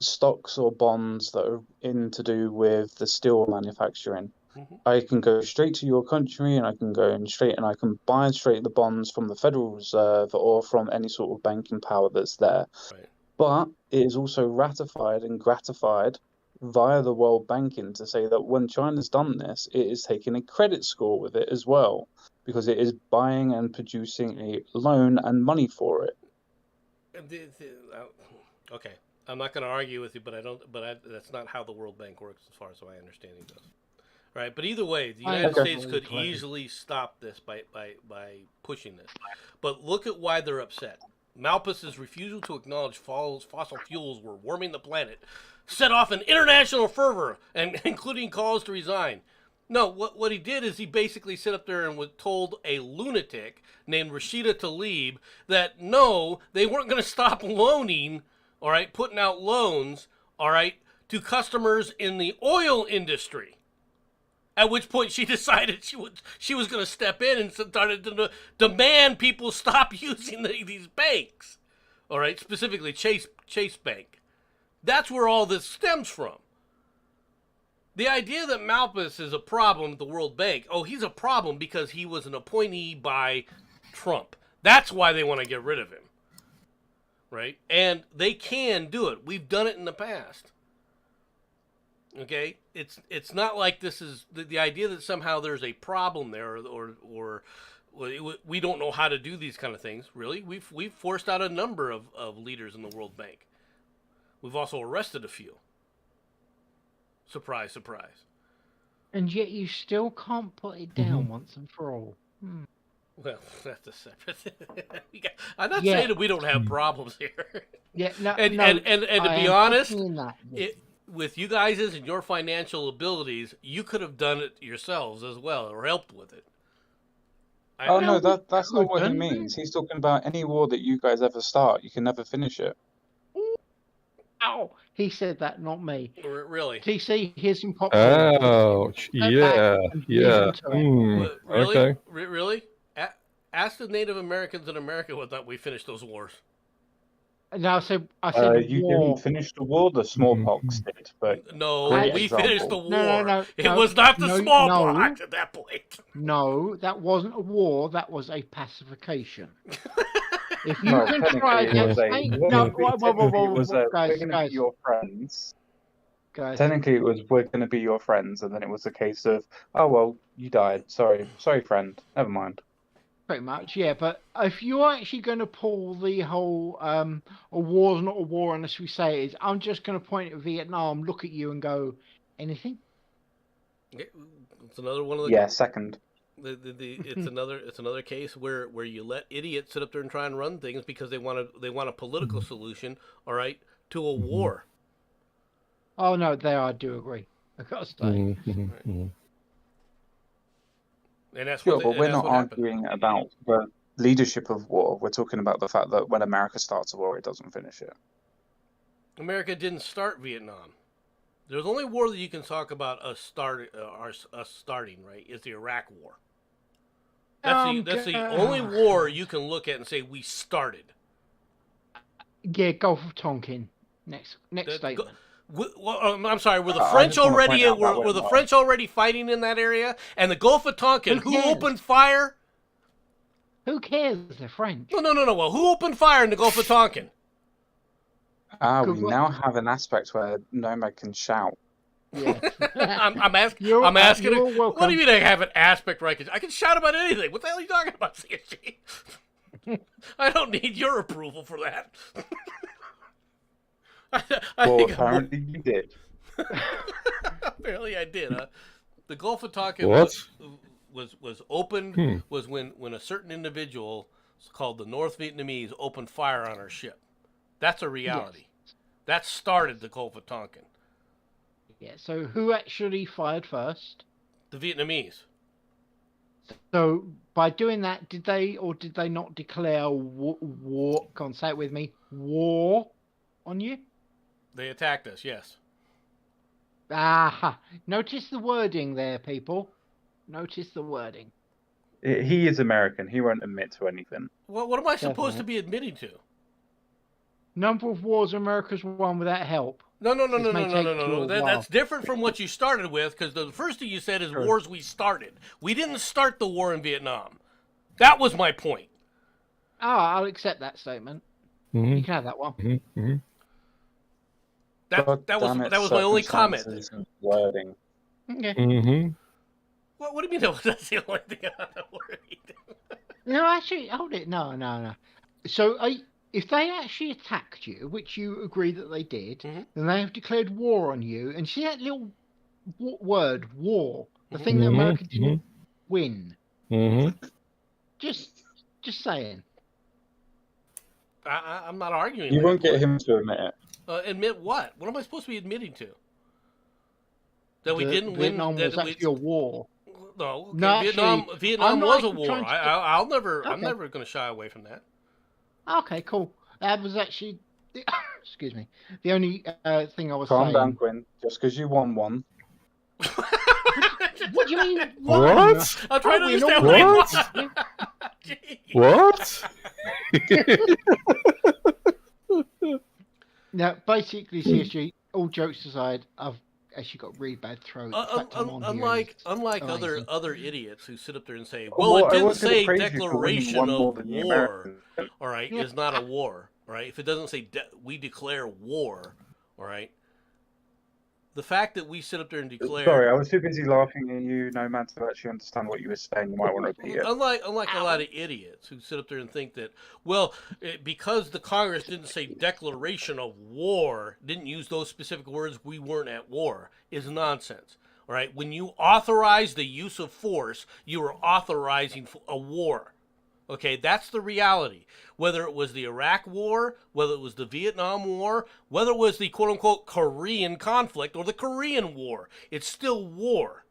stocks or bonds that are in to do with the steel manufacturing. Mhm. I can go straight to your country and I can go in straight and I can buy straight the bonds from the Federal Reserve or from any sort of banking power that's there. Right. But it is also ratified and gratified via the World Banking to say that when China's done this, it is taking a credit score with it as well, because it is buying and producing a loan and money for it. Okay, I'm not going to argue with you, but that's not how the World Bank works, as far as my understanding goes. Right, but either way, the United States could easily stop this by pushing this. But look at why they're upset. Malpas's refusal to acknowledge fossil fuels were warming the planet set off an international fervor, and including calls to resign. No, what he did is he basically sat up there and was told a lunatic named Rashida Tlaib that no, they weren't going to stop loaning, all right, putting out loans, all right, to customers in the oil industry. At which point she decided she was going to step in and started to demand people stop using these banks, all right, specifically Chase Bank. That's where all this stems from. The idea that Malpass is a problem at the World Bank, he's a problem because he was an appointee by Trump. That's why they want to get rid of him, right? And they can do it. We've done it in the past. Okay, it's not like this is the idea that somehow there's a problem there, or we don't know how to do these kind of things. Really, we've forced out a number of leaders in the World Bank. We've also arrested a few. Surprise, surprise. And yet you still can't put it down once and for all. Well, that's a separate. I'm not saying that we don't have problems here. Yeah, no, and to be honest, with you guys and your financial abilities, you could have done it yourselves as well, or helped with it. No, that's not what he means. He's talking about any war that you guys ever start, you can never finish it. Ow! He said that, not me. Really? TC, here's some popcorn. Ouch! Yeah. Really? Okay. Really? Ask the Native Americans in America whether or not we finished those wars. Now, I said You war. didn't finish the war, the smallpox did, but No, great we finished the example. war. No, It was not the no, smallpox at that point. No, that wasn't a war. That was a pacification. If you No, can technically try it that, was a. hey, It no, wasn't be, technically it was a. We're going to be guys, your friends. guys. Technically, it was we're going to be your friends, and then it was a case of, oh well, you died. Sorry, friend. Never mind. Pretty much, yeah. But if you're actually going to pull the whole a war's not a war unless we say it is, I'm just going to point at Vietnam, look at you, and go, anything? It's another one of the. Yeah, second. It's another case where you let idiots sit up there and try and run things because they want a political solution, all right, to a war. Oh no, there I do agree. I gotta say. And that's Sure, what but we're not what arguing about the leadership of war. We're talking about the fact that when America starts a war, it doesn't finish it. America didn't start Vietnam. There's only war that you can talk about us starting, right? Is the Iraq War. That's the only war you can look at and say we started. Yeah, Gulf of Tonkin. Next statement. I'm sorry. Were the French already? Were the French already fighting in that area? And the Gulf of Tonkin, who opened fire? Who cares? They're French. No. Well, who opened fire in the Gulf of Tonkin? We now have an aspect where Nomad can shout. Yeah. I'm asking. What do you mean I have an aspect where I can shout about anything? What the hell are you talking about, CSG? I don't need your approval for that. Apparently you did. Apparently I did. The Gulf of Tonkin was opened was when a certain individual called the North Vietnamese opened fire on our ship. That's a reality. Yes. That started the Gulf of Tonkin. Yeah. So who actually fired first? The Vietnamese. So by doing that, did they or did they not declare war? Can't say it with me. War on you? They attacked us. Yes. Aha! Notice the wording there, people. Notice the wording. He is American. He won't admit to anything. Well, what am I supposed to be admitting to? Number of wars America's won without help. No. That's different from what you started with, because the first thing you said is wars we started. We didn't start the war in Vietnam. That was my point. I'll accept that statement. You can have that one. That was my only comment. Wording. Okay. What do you mean that's the only thing on the wording? No, actually, hold it. No. So, if they actually attacked you, which you agree that they did, then they have declared war on you. And see that little word, war, the thing that America didn't win. Just saying. I'm not arguing. You won't get him to admit it. Admit what? What am I supposed to be admitting to? That we didn't win. Vietnam was actually a war. No, okay. No, Vietnam was a war. I'm never going to shy away from that. Okay, cool. That was actually, excuse me, the only thing I was saying. Calm down, Quinn. Just because you won one. What do you mean? What? I'm trying to understand what? Now, basically, CSG, all jokes aside, I've actually got really bad throat. Unlike other idiots who sit up there and say, well, it didn't say declaration of war, all right, is not a war, all right? If it doesn't say we declare war, all right? The fact that we sit up there and declare... Sorry, I was too busy laughing at you, Nomad, to actually understand what you were saying. You might want to repeat it. Unlike a lot of idiots who sit up there and think that, well, because the Congress didn't say declaration of war, didn't use those specific words, we weren't at war, is nonsense. All right? When you authorize the use of force, you are authorizing a war. Okay, that's the reality. Whether it was the Iraq War, whether it was the Vietnam War, whether it was the quote-unquote Korean conflict or the Korean War, it's still war.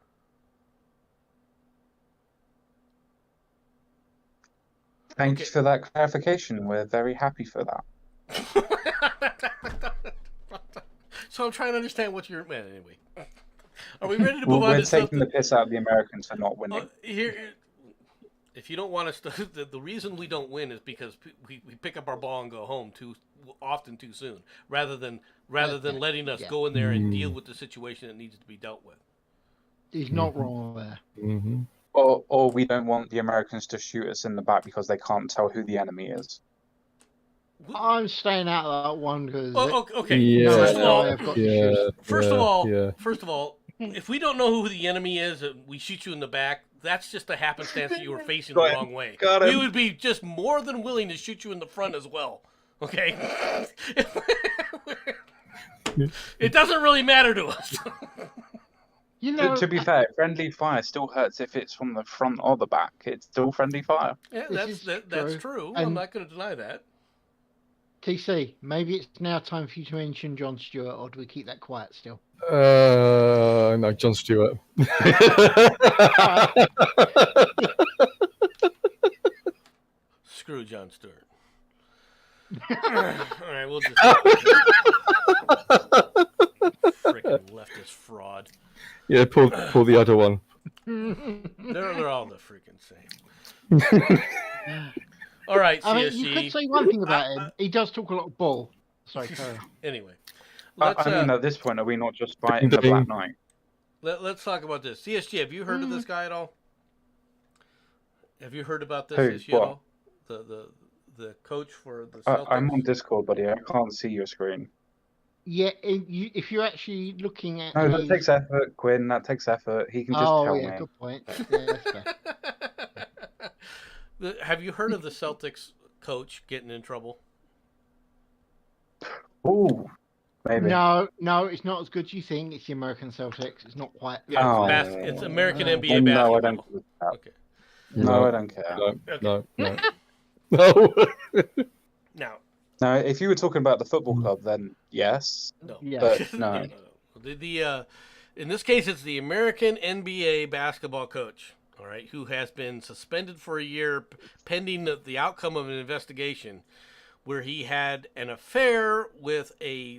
Thank you for that clarification. We're very happy for that. So I'm trying to understand what you're... Man, anyway. Are we ready to move on to something? We're taking the piss out of the Americans for not winning. If you don't want us to, the reason we don't win is because we pick up our ball and go home often too soon, rather than letting us go in there and deal with the situation that needs to be dealt with. He's not wrong there. Mm-hmm. Or we don't want the Americans to shoot us in the back because they can't tell who the enemy is. I'm staying out of that one because Okay. Yeah. First of all, I've got issues. First of all, if we don't know who the enemy is and we shoot you in the back, that's just a happenstance that you were facing the wrong way. We would be just more than willing to shoot you in the front as well. Okay? It doesn't really matter to us. You know, To be fair, friendly fire still hurts if it's from the front or the back. It's still friendly fire. Yeah, that's true. And I'm not going to deny that. TC, maybe it's now time for you to mention Jon Stewart, or do we keep that quiet still? No, Jon Stewart. Screw Jon Stewart. All right, we'll just freaking leftist fraud. Yeah, pull the other one. They're all the freaking same. All right, CSG. I mean, you could say one thing about him. He does talk a lot of bull. Sorry, carry on. Anyway, I mean, at this point, are we not just fighting the Black Knight? Let's talk about this. CSG, have you heard of this guy at all? Have you heard about this Who? issue at What? all? The coach for the Celtics? I'm on Discord, buddy. I can't see your screen. Yeah, if you're actually looking at No, that takes effort, Quinn. That takes effort. He can just tell me. Good point. Yeah, that's fair. Have you heard of the Celtics coach getting in trouble? Ooh, maybe. No, it's not as good as you think. It's the American Celtics. It's not quite. Yeah, it's American NBA No, I basketball. don't care. Okay. No, I don't care. No. Now, No, if you were talking about the football club, then yes. no. Yeah. But no. In this case, it's the American NBA basketball coach, all right, who has been suspended for a year pending the outcome of an investigation where he had an affair with a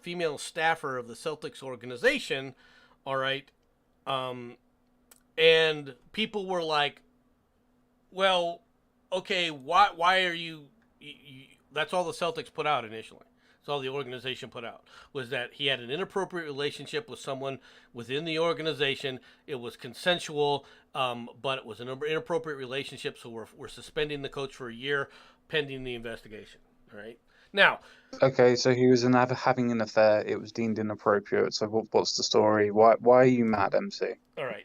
female staffer of the Celtics organization, all right, and people were like, well, okay, why are you that's all the Celtics put out initially. That's all the organization put out, was that he had an inappropriate relationship with someone within the organization. It was consensual, but it was an inappropriate relationship, so we're suspending the coach for a year pending the investigation. All right. Now, Okay, so he was having an affair. It was deemed inappropriate. So what's the story? Why are you mad, MC? all right.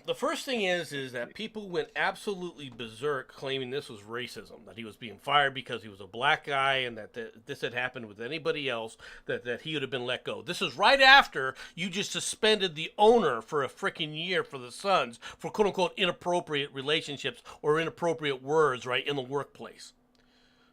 The first thing is that people went absolutely berserk claiming this was racism, that he was being fired because he was a black guy, and that this had happened with anybody else, that he would have been let go. This is right after you just suspended the owner for a freaking year for the Suns for quote-unquote inappropriate relationships or inappropriate words, right, in the workplace.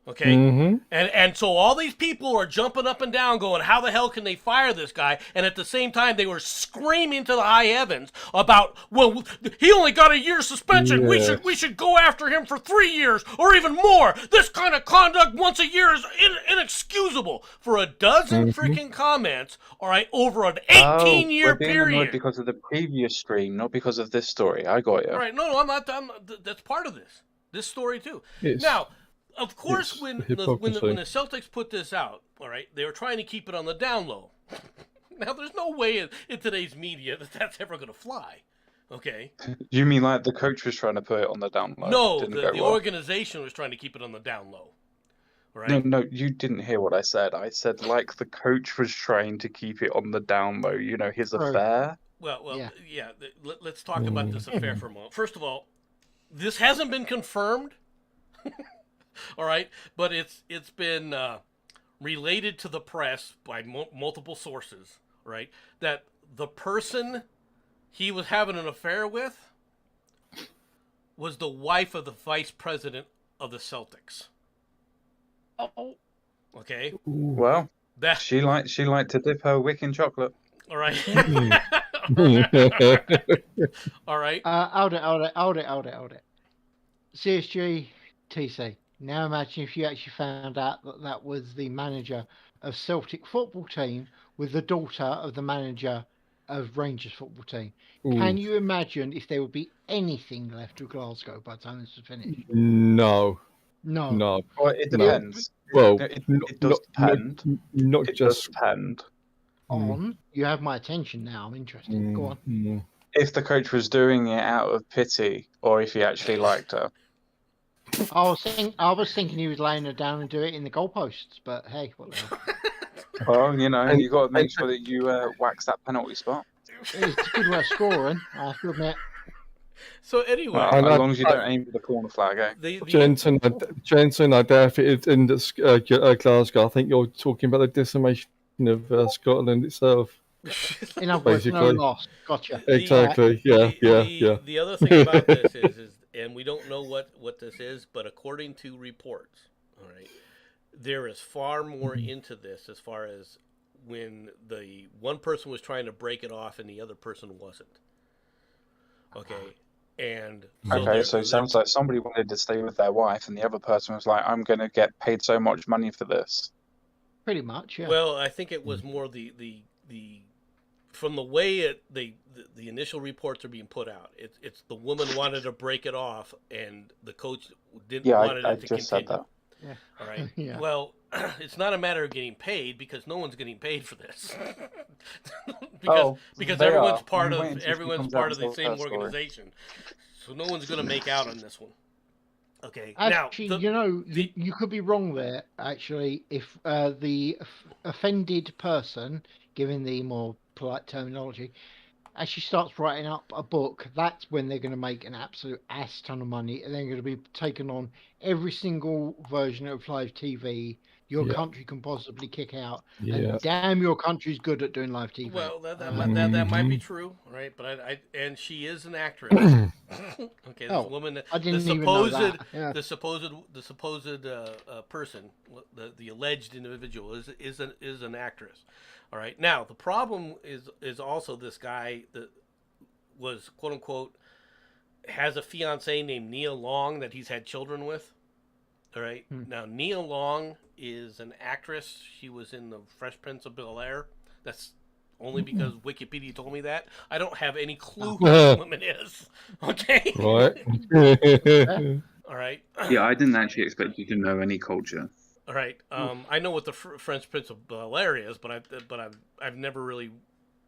Okay? Mm-hmm. And so all these people are jumping up and down going, how the hell can they fire this guy? And at the same time, they were screaming to the high heavens about, well, he only got a year suspension. Yes. We should go after him for 3 years or even more. This kind of conduct once a year is inexcusable. For a dozen freaking comments, all right, over an 18-year we're being annoyed period. because of the previous stream, not because of this story. I got you. All right, no, I'm not. That's part of this story too. It's- Now, of course, it's when hypocrisy. the Celtics put this out, all right, they were trying to keep it on the down low. Now, there's no way in today's media that's ever going to fly. Okay. You mean like the coach was trying to put it on the down low? No, Didn't the go well. organization was trying to keep it on the down low. All right. No, you didn't hear what I said. I said like the coach was trying to keep it on the down low. You know, his Right. affair. Well, Yeah. yeah. Let's talk about this affair for a moment. First of all, this hasn't been confirmed. All right, but it's been related to the press by multiple sources. Right, that the person he was having an affair with was the wife of the vice president of the Celtics. Oh, Okay, Well, that she liked to dip her wick in chocolate. all right. All right. hold it. CSG, TC. Now imagine if you actually found out that was the manager of Celtic football team with the daughter of the manager of Rangers football team. Can you imagine if there would be anything left of Glasgow by the time this was finished? No. No. No, Well, it No. depends. well, It does depend. not It does just. depend. On. You have my attention now. I'm interested. Go on. If the coach was doing it out of pity, or if he actually liked her. I was thinking he was laying her down and do it in the goalposts, but hey, what the hell. Well, you know, And- you got to make and- sure that you wax that penalty spot. It's a good way of scoring, I have to admit. So anyway, Well, And as long as you don't aim for the corner flag, eh? the Jensen, I doubt it in Glasgow. I think you're talking about the decimation of Scotland itself. In other words, no Basically. loss. Gotcha. Exactly. Yeah. The other thing about this is, and we don't know what this is, but according to reports, all right, there is far more into this as far as when the one person was trying to break it off and the other person wasn't. Okay, and Okay, so it sounds like somebody wanted to stay with their wife, and the other person was like, "I'm going to get paid so much money for this." Pretty much, yeah. Well, I think it was more the from the way the initial reports are being put out. It's the woman wanted to break it off, and the coach didn't want I it to just continue. said that. Yeah. All right. Yeah. Well, it's not a matter of getting paid because no one's getting paid for this. because they everyone's are. part I'm of waiting till she everyone's comes part out of the and same tells her story. organization, so no one's going to make out on this one. Okay. Actually, now you could be wrong there. Actually, if the offended person, given the more polite terminology, actually starts writing up a book, that's when they're going to make an absolute ass ton of money, and they're going to be taken on every single version of live TV your country can possibly kick out. And damn, your country's good at doing live TV. Well, that might be true, right? But and she is an actress. Okay, this woman, I didn't even know that. Yeah. the supposed person, the alleged individual is an actress. All right. Now the problem is also this guy that was quote unquote has a fiance named Nia Long that he's had children with. All right. Now Nia Long is an actress. She was in the Fresh Prince of Bel-Air. That's only because Wikipedia told me that. I don't have any clue who this woman is. Okay. Right. All right. Yeah, I didn't actually expect you to know any culture. All right. I know what the French Prince of Bel-Air is, but I've never really.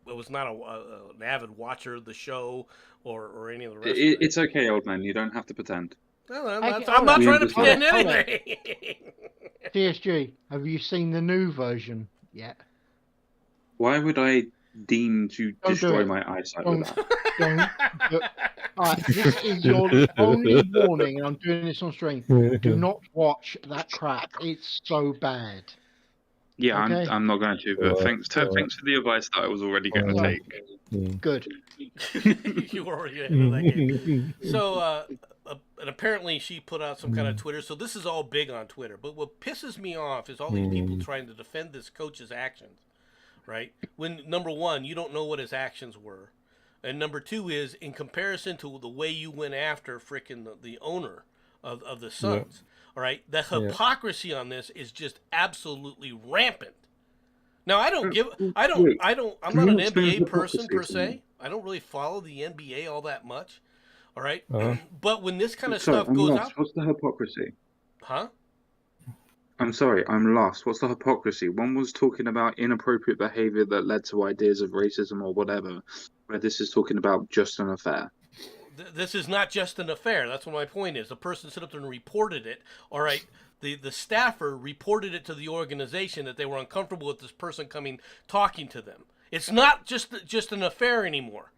I was not an avid watcher of the show or any of the rest. It's okay, old man. You don't have to pretend. No, I'm not trying to pretend anything. TSG, have you seen the new version yet? Why would I deem to Don't destroy do it. my eyesight Don't, with that? don't. Alright, this is your only warning, and I'm doing this on stream. Do not watch that crap. It's so bad. Yeah, Okay. I'm not going to. But thanks for the advice that I was already going to take. Good. You were already ahead of that game. So, and apparently she put out some kind of Twitter. So this is all big on Twitter. But what pisses me off is all these people trying to defend this coach's actions, right? When number one, you don't know what his actions were, and number two is in comparison to the way you went after frickin' the owner of the Suns. All right, the hypocrisy on this is just absolutely rampant. Now I'm not an NBA person per se. I don't really follow the NBA all that much. All right, but when this kind of stuff goes out, what's the hypocrisy? Huh? I'm sorry, I'm lost. What's the hypocrisy? One was talking about inappropriate behavior that led to ideas of racism or whatever, where this is talking about just an affair. This is not just an affair. That's what my point is. The person stood up there and reported it. All right, the staffer reported it to the organization that they were uncomfortable with this person talking to them. It's not just an affair anymore.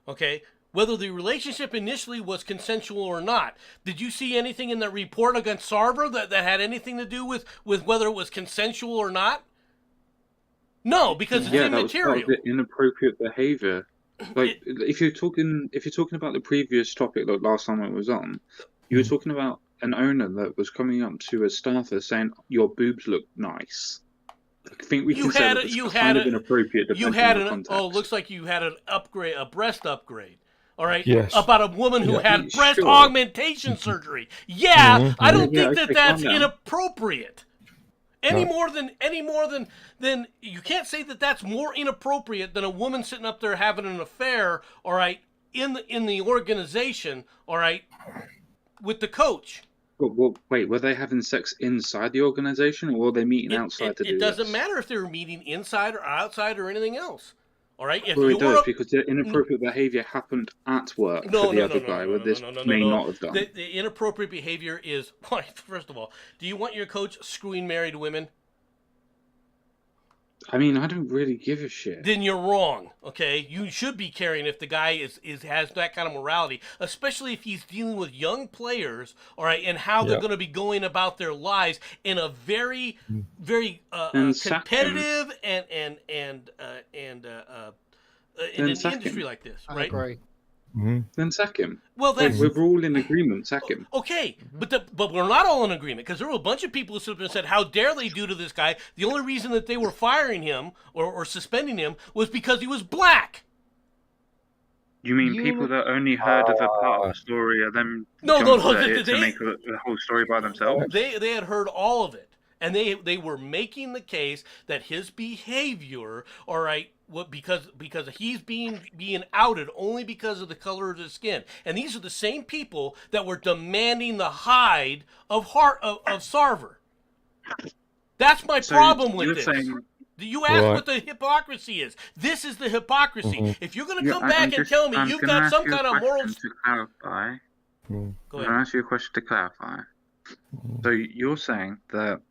Okay? Whether the relationship initially was consensual or not. Did you see anything in the report against Sarver that had anything to do with whether it was consensual or not? No, because it's immaterial. That was inappropriate behavior. Like if you're talking about the previous topic that last time it was on, you were talking about an owner that was coming up to a staffer saying your boobs look nice. I think we can say that kind of inappropriate. Looks like you had a breast upgrade. All right, yes. About a woman who had breast augmentation surgery. Yeah, I don't think that's inappropriate. Any more than you can't say that that's more inappropriate than a woman sitting up there having an affair. All right, in the organization. All right, with the coach. Wait, were they having sex inside the organization, or were they meeting outside to do It doesn't this? matter if they were meeting inside or outside or anything else. All right, if Well, it you're does, because the inappropriate behavior happened at work for the other guy, where this may not have done. The inappropriate behavior is, first of all, do you want your coach screwing married women? I mean, I don't really give a shit. Then you're wrong. Okay, you should be caring if the guy has that kind of morality, especially if he's dealing with young players. All right, and how they're going to be going about their lives in a very, very competitive and in an industry like this, right? I agree. Then sack him. Well, we're all in agreement. Sack him. Okay, but we're not all in agreement, because there were a bunch of people who stood up and said, "How dare they do to this guy?" The only reason that they were firing him or suspending him was because he was black. You mean people that only heard of a part of the story and then No, to make the whole story by themselves? They had heard all of it, and they were making the case that his behavior, all right, because he's being outed only because of the color of his skin, and these are the same people that were demanding the hide of Sarver. That's my problem with this. You asked what the hypocrisy is. This is the hypocrisy. If you're going to come back and tell me you've got some kind of moral... To clarify, Go ahead. Can I ask you a question to clarify? So you're saying that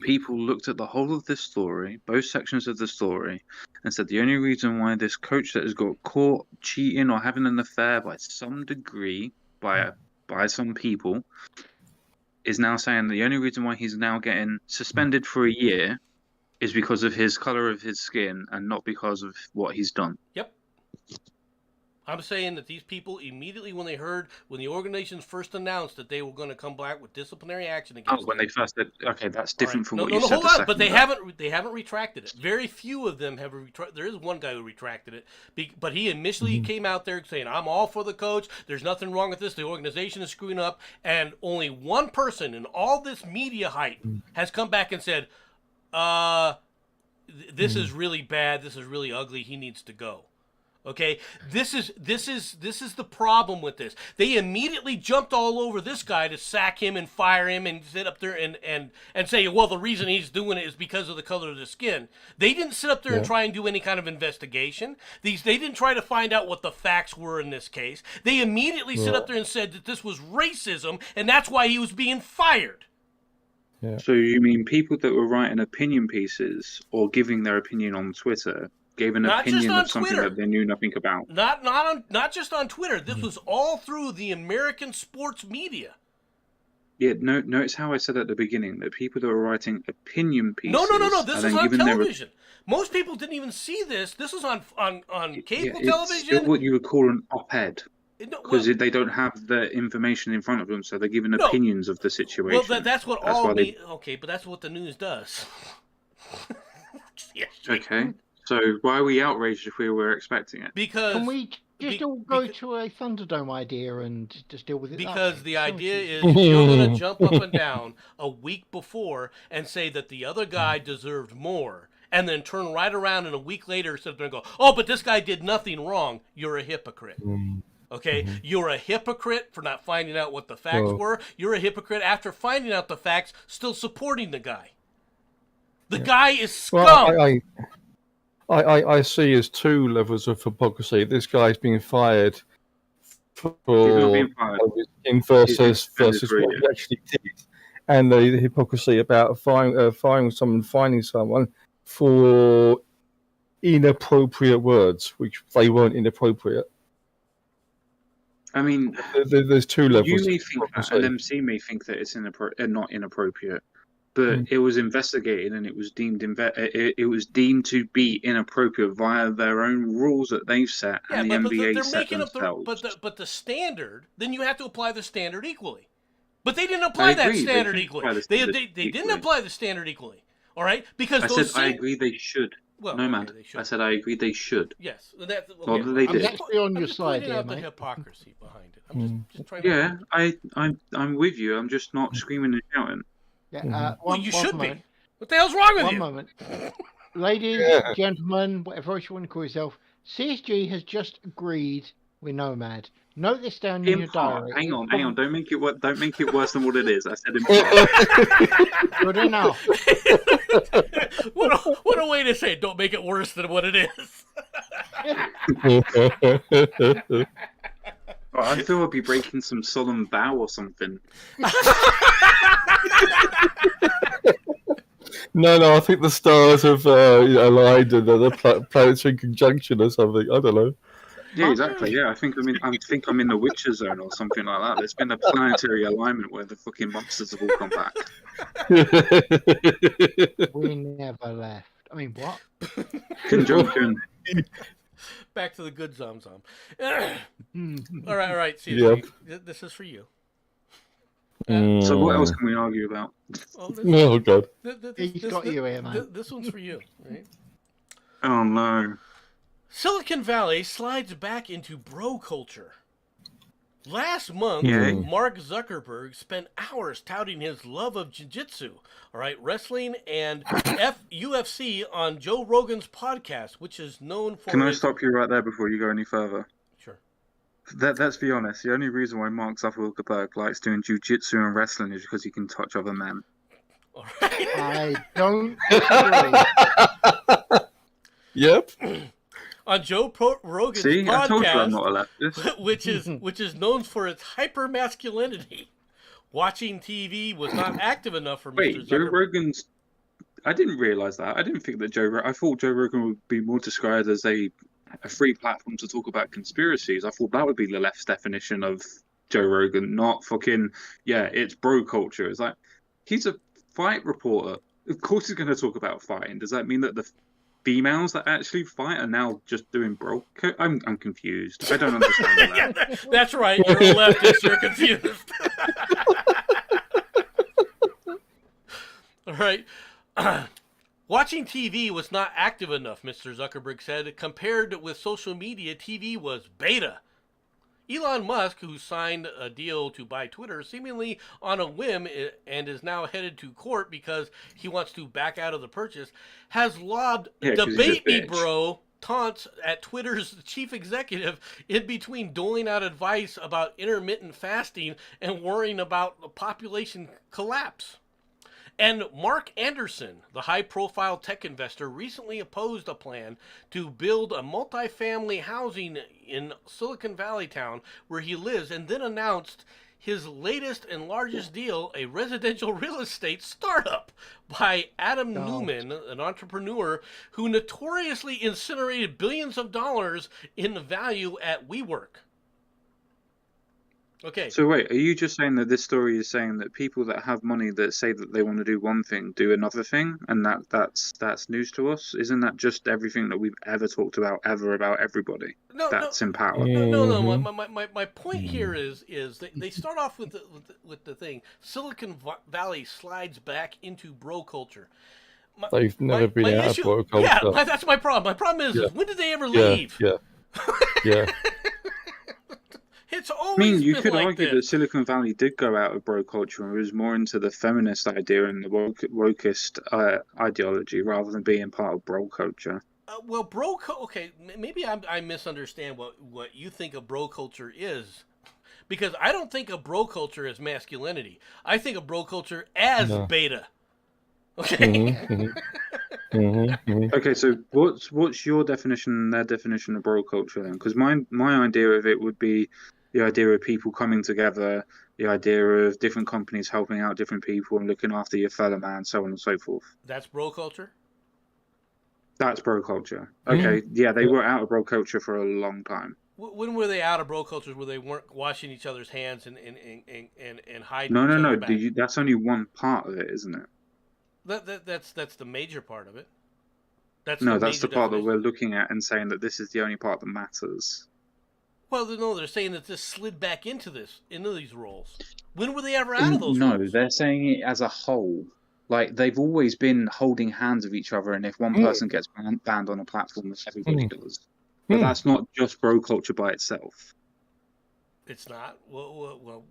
people looked at the whole of this story, both sections of the story, and said the only reason why this coach that has got caught cheating or having an affair by some degree, by some people, is now saying the only reason why he's now getting suspended for a year is because of his color of his skin and not because of what he's done. Yep. I'm saying that these people immediately, when the organizations first announced that they were going to come back with disciplinary action against when they first said, okay, that's different from what you said. Hold on, but they haven't retracted it. Very few of them have retracted. There is one guy who retracted it, but he initially came out there saying, "I'm all for the coach. There's nothing wrong with this. The organization is screwing up," and only one person in all this media hype has come back and said, "This is really bad. This is really ugly. He needs to go." Okay, this is the problem with this. They immediately jumped all over this guy to sack him and fire him and sit up there and say, well, the reason he's doing it is because of the color of the skin. They didn't sit up there and try and do any kind of investigation. They didn't try to find out what the facts were in this case. They immediately sit up there and said that this was racism and that's why he was being fired. Yeah. So you mean people that were writing opinion pieces or giving their opinion on Twitter gave an opinion of something that they knew nothing about? Not just on Twitter. This was all through the American sports media. Yeah, notice how I said at the beginning that people that were writing opinion pieces. No. This was on television. Most people didn't even see this. This was on cable television. It's still what you would call an op-ed. Because they don't have the information in front of them, so they're giving opinions of the situation. Well, that's what okay, but that's what the news does. Okay. So why are we outraged if we were expecting it? Because can we just all go to a Thunderdome idea and just deal with it? Because the idea is you're going to jump up and down a week before and say that the other guy deserved more, and then turn right around and a week later sit there and go, "Oh, but this guy did nothing wrong." You're a hypocrite. Okay, you're a hypocrite for not finding out what the facts were. You're a hypocrite after finding out the facts, still supporting the guy. The guy is scum. Well, I see as two levels of hypocrisy. This guy's being fired for versus what he actually did, and the hypocrisy about finding someone for inappropriate words, which they weren't inappropriate. I mean, there's two levels. You may think that, and MC may think that it's not inappropriate. But it was investigated and it was deemed to be inappropriate via their own rules that they've set and the NBA set themselves. But the standard, then you have to apply the standard equally. But they didn't apply that standard equally. They didn't apply the standard equally. All right, because I agree they should. Well, no, man. I said I agree they should. Yes, they did. I'm actually on your side here, mate. The hypocrisy behind it. I'm just trying. Yeah, I'm with you. I'm just not screaming and shouting. Yeah, you should be. What the hell's wrong with you? One moment. Ladies, gentlemen, whatever else you want to call yourself, CSG has just agreed with Nomad Note this down in In your part, diary. hang It on. probably- Don't make it worse than what it is. I said in part. Good enough. What a way to say it. Don't make it worse than what it is. Well, I feel I'll be breaking some solemn vow or something. No, I think the stars have aligned and the planets are in conjunction or something. I don't know. Yeah, exactly. Yeah, I think I'm in the Witcher zone or something like that. There's been a planetary alignment where the fucking monsters have all come back. We never left. I mean, what? Conjunction. Back to the good Zom. All Mm. right. See, Yep. this is for you. So what else can we argue about? Oh, Oh God. He's got you here, man. This one's for you. Right? Oh no. Silicon Valley slides back into bro culture. Last month, Yay. Mark Zuckerberg spent hours touting his love of jiu-jitsu, all right, wrestling and UFC on Joe Rogan's podcast, which is known for... Can I stop you right there before you go any further? Sure. Let's be honest. The only reason why Mark Zuckerberg likes doing jiu-jitsu and wrestling is because he can touch other men. All right. I don't agree. Yep. On Joe Rogan's See, I told you I'm podcast, not a leftist. which is known for its hyper masculinity. Watching TV was not active enough for Mr. Wait, Joe Zuckerberg. Rogan's... I didn't realize that. I didn't think that I thought Joe Rogan would be more described as a free platform to talk about conspiracies. I thought that would be the left's definition of Joe Rogan, not fucking, it's bro culture. It's like, he's a fight reporter. Of course he's going to talk about fighting. Does that mean that the females that actually fight are now just doing bro? I'm confused. I don't understand that. Yeah, that's right. You're a leftist. You're confused. All right. Watching TV was not active enough, Mr. Zuckerberg said. Compared with social media, TV was beta. Elon Musk, who signed a deal to buy Twitter seemingly on a whim and is now headed to court because he wants to back out of the purchase, has lobbed 'cause he's a debate me, bitch. bro, taunts at Twitter's chief executive in between doling out advice about intermittent fasting and worrying about the population collapse. And Mark Anderson, the high-profile tech investor, recently opposed a plan to build a multifamily housing in Silicon Valley town where he lives, and then announced his latest and largest deal, a residential real estate startup by Adam Newman, an entrepreneur who notoriously incinerated billions of dollars in value at WeWork. Okay. So wait, are you just saying that this story is saying that people that have money that say that they want to do one thing do another thing, and that's news to us? Isn't that just everything that we've ever talked about ever about everybody? That's in power. No. My point here is they start off with the thing. Silicon Valley slides back into bro culture. They've never been out of bro culture. Yeah, that's my problem. My problem is when did they ever leave? Yeah. It's always I mean, you been could like argue that Silicon Valley did go out of bro culture and was more into the feminist idea and the wokeist ideology rather than being part of bro culture. Well, okay, maybe I misunderstand what you think of bro culture is. Because I don't think of bro culture as masculinity. I think of bro culture as beta. Okay? Okay, so what's your definition and their definition of bro culture then? Because my idea of it would be the idea of people coming together, the idea of different companies helping out different people and looking after your fellow man, so on and so forth. That's bro culture? That's bro culture. Okay, yeah, they were out of bro culture for a long time. When were they out of bro cultures where they weren't washing each other's hands and hiding? No. That's only one part of it, isn't it? That's the major part of it. That's the part that we're looking at and saying that this is the only part that matters. Well, no, they're saying that this slid back into these roles. When were they ever out of those No, roles? they're saying it as a whole. Like, they've always been holding hands with each other, and if one person gets banned on a platform, everybody does. But that's not just bro culture by itself. It's not. Well,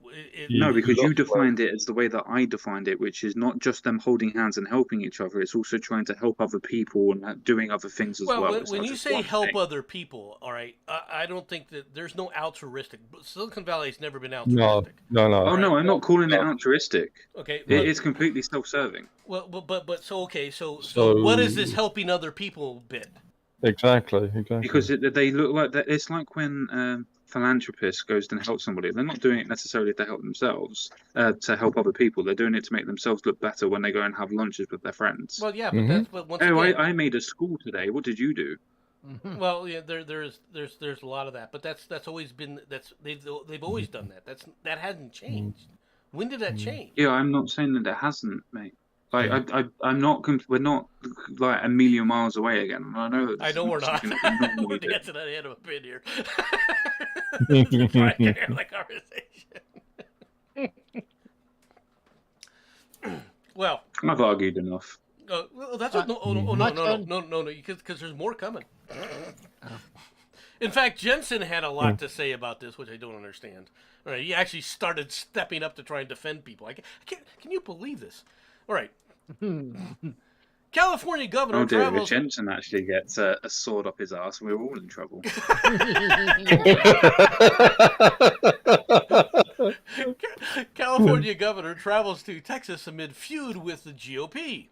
No, because you lost weight. defined it as the way that I defined it, which is not just them holding hands and helping each other. It's also trying to help other people and doing other things as Well, well. when, It's when not you just say one help thing. other people, all right, I don't think that there's no altruistic. Silicon Valley's never been No, altruistic. no, no. Oh Right. no, I'm not calling it No. altruistic. Okay, It is completely self-serving. well, but so okay, so So- what is this helping other people bit? Exactly. Because they look like that. It's like when philanthropists goes to help somebody. They're not doing it necessarily to help themselves, to help other people. They're doing it to make themselves look better when they go and have lunches with their friends. Well, yeah, but Mhm. that's but once Oh, again, I made a school today. What did you do? well, yeah, there's a lot of that, but that's always been they've always done that. That hasn't changed. When did that change? Yeah, I'm not saying that it hasn't, mate. Like I'm not. We're not like a million miles away again. And I know that I this know is we're not not. something that we normally We're do. dancing on the head of a pin here. Brian can have that conversation. Well, I've argued enough. well, that's what, no, because there's more coming. In fact, Jensen had a lot to say about this, which I don't understand. All right, he actually started stepping up to try and defend people. I can't, can you believe this? All right. California governor Oh dear, if travels. Jensen actually gets a sword up his ass, we're all in trouble. California governor travels to Texas amid feud with the GOP.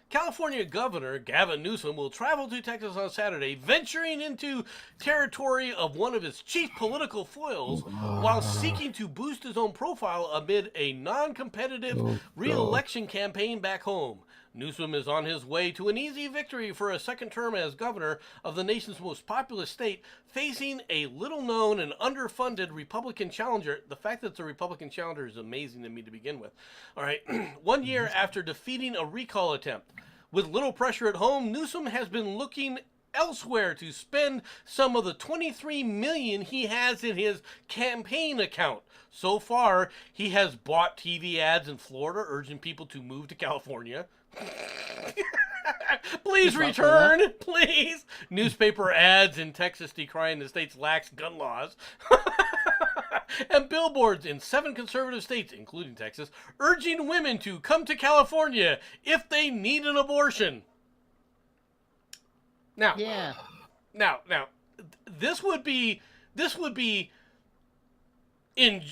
California Governor Gavin Newsom will travel to Texas on Saturday, venturing into territory of one of his chief political foils while seeking to boost his own profile amid a non-competitive re-election campaign back home. Newsom is on his way to an easy victory for a second term as governor of the nation's most populous state, facing a little-known and underfunded Republican challenger. The fact that it's a Republican challenger is amazing to me to begin with. All right, 1 year after defeating a recall attempt. With little pressure at home, Newsom has been looking elsewhere to spend some of the $23 million he has in his campaign account. So far, he has bought TV ads in Florida urging people to move to California. Please return, please. Newspaper ads in Texas decrying the state's lax gun laws. And billboards in 7 conservative states, including Texas, urging women to come to California if they need an abortion. Now, Yeah. now, this would be in,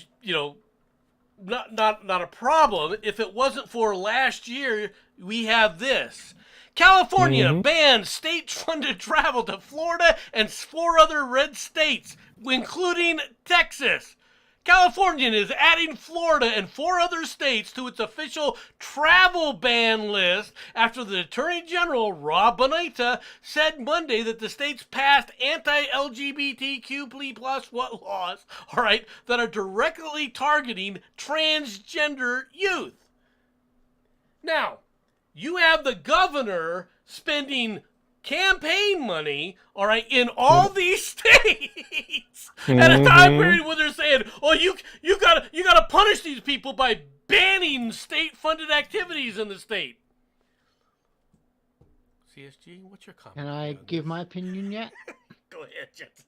not a problem if it wasn't for last year. We have this. California bans state-funded travel to Florida and 4 other red states, including Texas. California is adding Florida and 4 other states to its official travel ban list after the Attorney General, Rob Bonita, said Monday that the states passed anti-LGBTQ plus laws, all right, that are directly targeting transgender youth. Now, you have the governor spending campaign money, all right, in all these states at a time period where they're saying, "Oh, you gotta punish these people by banning state-funded activities in the state." CSG, what's your comment? Can I give my opinion yet? Go ahead, Jensen.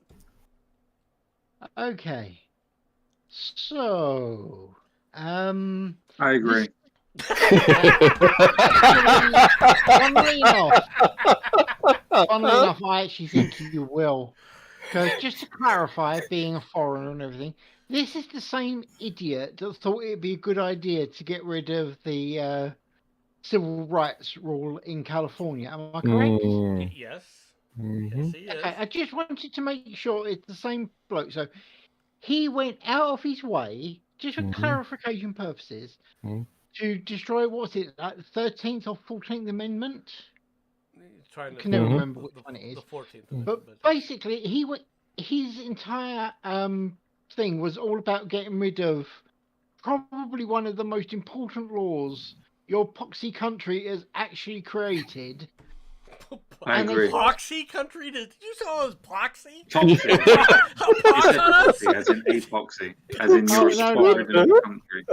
Okay. So, I agree. Funnily enough, I actually think you will. Because just to clarify, being a foreigner and everything, this is the same idiot that thought it'd be a good idea to get rid of the civil rights rule in California. Am I correct? Yes. Yes, he is. Okay, I just wanted to make sure it's the same bloke. So he went out of his way, just for clarification purposes, to destroy, what's it, like the 13th or 14th Amendment? I can never remember which one it is. The 14th But basically, his entire thing was all about getting rid of probably one of the most important laws your poxy country has actually created. I agree. Poxy country? Did you say it was poxy? Toxic. Pox on us? As in apoxy, as in you're spot-ridden country.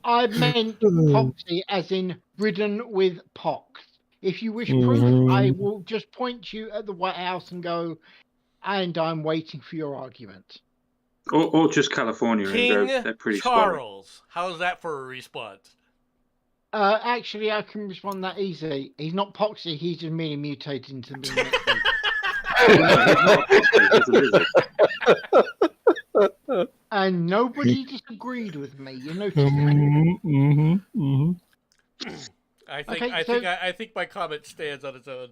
I meant poxy as in ridden with pox. If you wish proof, I will just point you at the White House and go, and I'm waiting for your argument. Or just California, King and they're pretty scary. Charles. How's that for a response? Actually, I can respond that easy. He's not Poxy. He's just merely mutated into being next week. No, he's not a foxy, he's a lizard. And nobody disagreed with me. You noticed that? Okay, I think my comment stands on its own.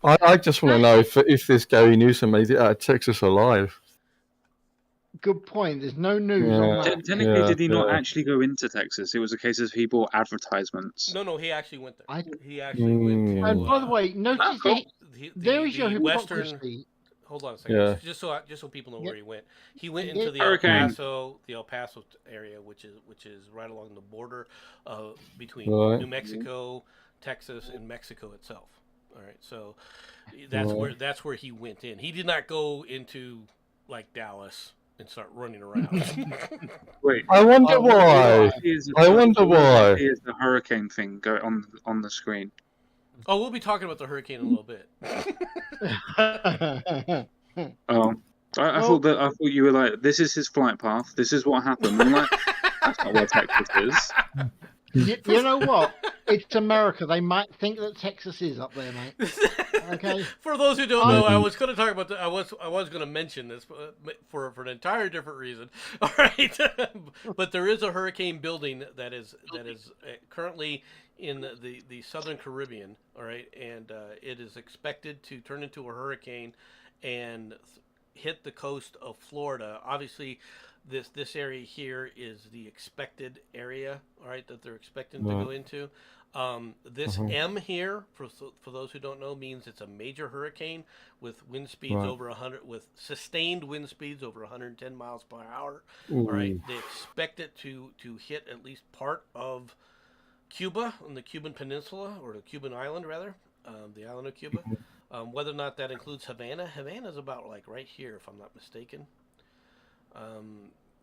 I just want to know if this Gary Newsom made it out of Texas alive. Good point. There's no news on that. Technically, did he not actually go into Texas? It was a case of he bought advertisements. No, he actually went there. I- He actually went to. And by the way, notice that there is your Western. hypocrisy. Hold on a second. Yeah. Just so people know where he went. He went Yeah. into the Hurricane. El Paso area, which is right along the border between Right. New Mexico, Texas, and Mexico itself. All right, so that's where he went in. He did not go into like Dallas and start running around. Wait, I wonder why. I wonder why. Here's the hurricane thing go on the screen. Oh, we'll be talking about the hurricane in a little bit. Oh, I thought you were like, this is his flight path. This is what happened. I'm like, that's not where Texas is. You know what? It's America. They might think that Texas is up there, mate. Okay. For those who don't know, I was going to talk about I was going to mention this for an entire different reason. All right, but there is a hurricane building that is currently in the Southern Caribbean. All right, and it is expected to turn into a hurricane and hit the coast of Florida. Obviously, this area here is the expected area. All right, that they're expecting to go into. This M here, for those who don't know, means it's a major hurricane with wind speeds over 100, with sustained wind speeds over 110 miles per hour. Ooh. All right, they expect it to hit at least part of Cuba, on the Cuban Peninsula, or the Cuban island rather, the island of Cuba. Whether or not that includes Havana, Havana's about like right here, if I'm not mistaken.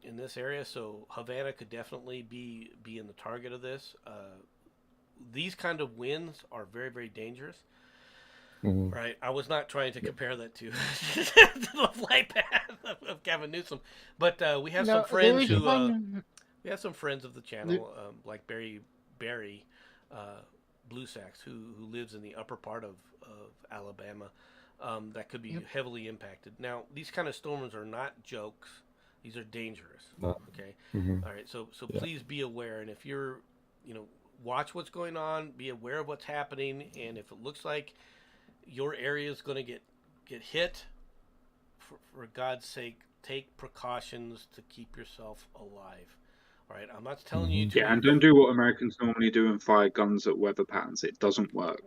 In this area, so Havana could definitely be in the target of this. These kind of winds are very, very dangerous. Right, I was not trying to compare that to the flight path of Gavin Newsom, but we have some friends who we have some friends of the channel, like Barry Blue Sacks, who lives in the upper part of Alabama, that could be heavily impacted. Now, these kind of storms are not jokes. These are dangerous. Okay. All right. So please be aware. And if you're, watch what's going on, be aware of what's happening. And if it looks like your area is going to get hit, for God's sake, take precautions to keep yourself alive. All right. I'm not telling you to. Yeah, and don't do what Americans normally do and fire guns at weather patterns. It doesn't work.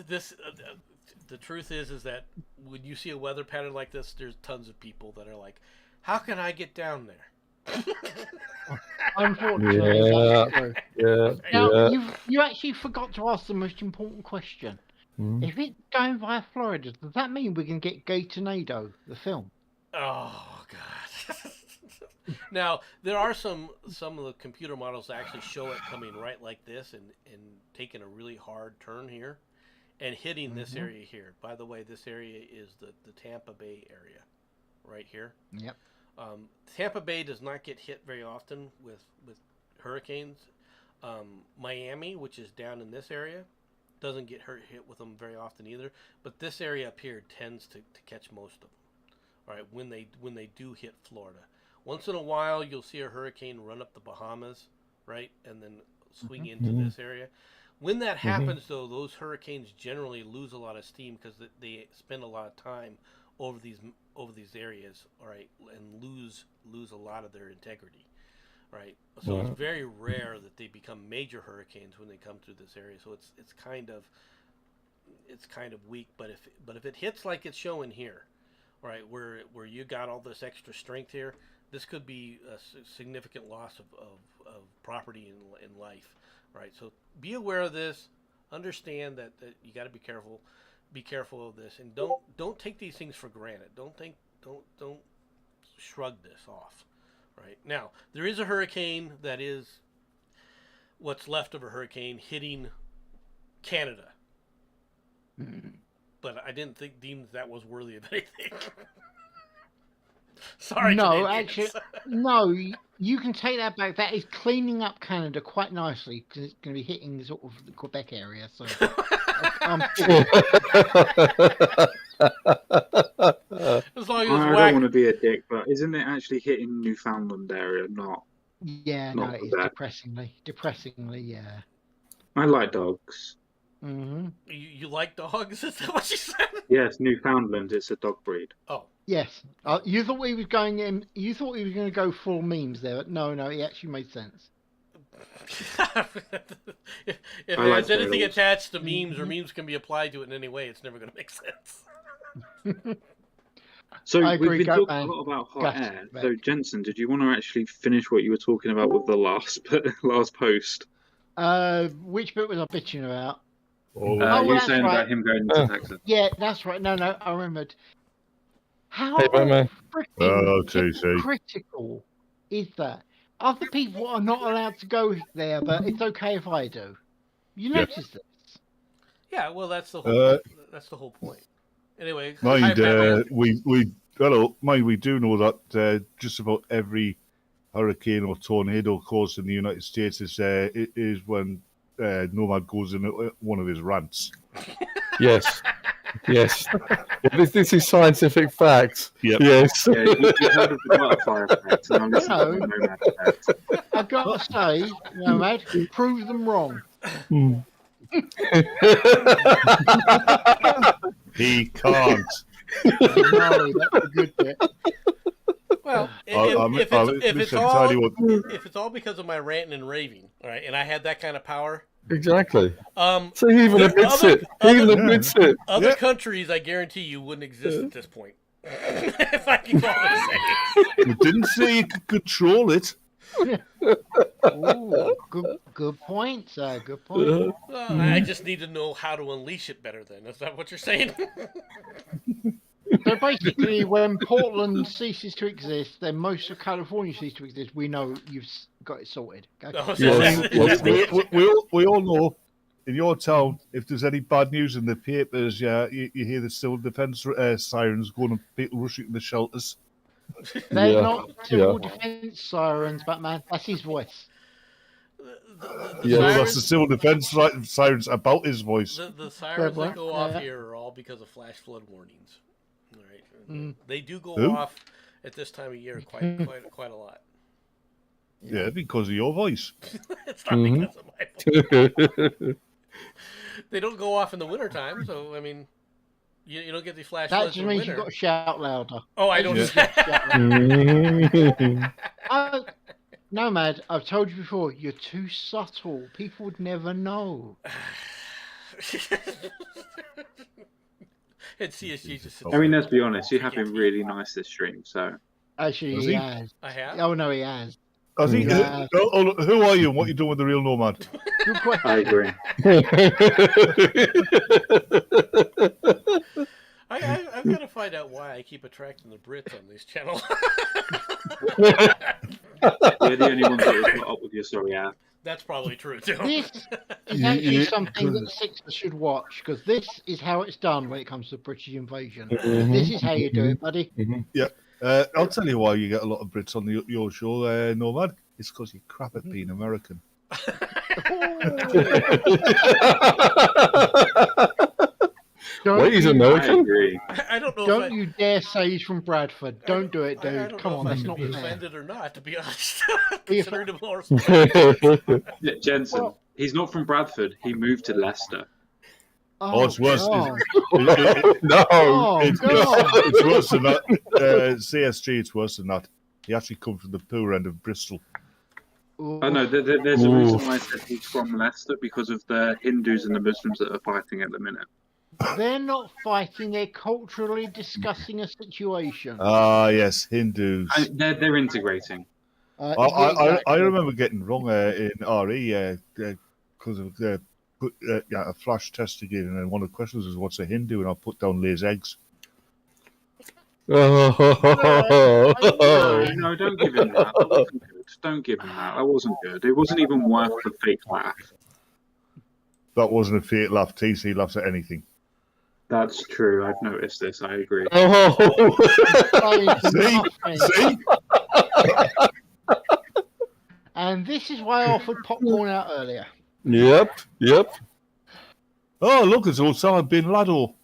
The truth is that when you see a weather pattern like this, there's tons of people that are like, how can I get down there? Unfortunately, that's true. Yeah. Now, you actually forgot to ask the most important question. If it's going via Florida, does that mean we can get Gay Tornado, the film? Oh, God. Now, there are some of the computer models that actually show it coming right like this and taking a really hard turn here and hitting this area here. By the way, this area is the Tampa Bay area right here. Yep. Tampa Bay does not get hit very often with hurricanes. Miami, which is down in this area, doesn't get hit with them very often either. But this area up here tends to catch most of them. All right, when they do hit Florida, once in a while you'll see a hurricane run up the Bahamas, right, and then swing into this area. When that happens, though, those hurricanes generally lose a lot of steam because they spend a lot of time over these areas, all right, and lose a lot of their integrity, right? So it's very rare that they become major hurricanes when they come through this area. So it's kind of weak. But if it hits like it's showing here, all right, where you got all this extra strength here, this could be a significant loss of property and life, all right? So be aware of this. Understand that you got to be careful. Be careful of this, and don't take these things for granted. Don't shrug this off. Right now, there is a hurricane that is what's left of a hurricane hitting Canada, but I didn't deem that was worthy of anything. Sorry, No, Canadians. actually, no. You can take that back. That is cleaning up Canada quite nicely because it's going to be hitting sort of the Quebec area. So, I'm As long as I it's don't whack. want to be a dick, but isn't it actually hitting Newfoundland area? Not. yeah, Not no, it is Quebec. depressingly, yeah. I like dogs. Hmm. You like dogs? Is that what you said? Yes, Newfoundland. It's a dog breed. Oh. Yes, you thought he was going in. You thought he was going to go full memes there, but no, it actually made sense. if I it like has anything turtles. attached to memes or memes can be applied to it in any way, it's never going to make sense. So I agree, we've been Goat talking Man. a lot about hot Gus, air. back. So Jensen, did you want to actually finish what you were talking about with the last post? Which bit was I bitching about? You that's saying right. about him going into Oh. Texas? Yeah, that's right. No, I remembered. How Hey, Batman. freaking TC. critical is that? Other people are not allowed to go there, but it's okay if I do. You Yeah. notice this? Yeah, well, that's the whole. That's the whole point. Anyway, hi, Mind, Batman. we do know that just about every hurricane or tornado caused in the United States is when Nomad goes in one of his rants. Yes. Yes. This is scientific fact. Yep. Yes. Yeah, you've heard of the butterfly effect, and I'm listening to the Nomad effect. I've got to say, Nomad, prove them wrong. Hmm. He can't. No, that's a good bit. Well, Listen, tell you what, if it's all because of my ranting and raving, all right, and I had that kind of power, Exactly. so So he even admits it. He even admits it. Other countries, I guarantee you, wouldn't exist at this point. If I can call it a you didn't say you could control it. Ooh, good point, sir. Good point. I just need to know how to unleash it better. Then is that what you're saying? So basically, when Portland ceases to exist, then most of California ceases to exist. We know you've got it sorted. Okay. Oh, Yes. We all know in your town, if there's any bad news in the papers, you hear the civil defence sirens going and people rushing to the shelters. They're Yeah, not civil defence sirens, Batman. That's his voice. The Yeah. No, sirens, that's the civil defence sirens about his voice. the sirens Fair that go point, off yeah. here are all because of flash flood warnings. All right, Mm. they do go Who? off at this time of year quite a lot. Yeah, because of your voice. It's not Mhm. because of my fault. They don't go off in the wintertime, so I mean, you don't get the flash That floods just in means winter. you've got to shout louder. Oh, I don't. You just shout louder. Mhm. Nomad, I've told you before, you're too subtle. People would never know. And CSG just sits I mean, there. let's be honest. You have been really nice this stream, so Actually, Does he he? has. I have. Oh, no, he has. I think. Yeah. Who are you and what you doing with the real nomad? Good question. I agree. I've got to find out why I keep attracting the Brits on this channel. We're the only ones that have put up with your story, yeah. That's probably true too. This is Yeah, actually yeah, something that because- the Sixers should watch, because this is how it's done when it comes to British invasion. Mhm. This is how you do it, buddy. I'll tell you why you get a lot of Brits on your show, Nomad. It's because you're crap at being American. Don't Wait, he's you, I American? agree. I don't know don't if you dare say he's from Bradford. Don't do it, I dude. don't Come know on, if I that's should not be fair. offended or not, to be honest. Be Considering the more Yeah, Jensen, Well- he's not from Bradford. He moved to Leicester. Oh, it's worse. God. No. Oh, God. It's worse than that. CSG, it's worse than that. He actually comes from the poor end of Bristol. Oh no, there's a reason why I said he's from Leicester, because of the Hindus and the Muslims that are fighting at the minute. They're not fighting, they're culturally discussing a situation. Ah, yes, Hindus. They're integrating. I remember getting wrong in RE because of a flash test again, and then one of the questions was, "What's a Hindu?" and I put down lays eggs. No, don't give him that. That wasn't good. Don't give him that. That wasn't good. It wasn't even worth the fake laugh. That wasn't a fake laugh. TC laughs at anything. That's true. I've noticed this. I agree. Oh, See? And this is why I offered popcorn out earlier. yep. Oh, look, it's Osama bin Laden.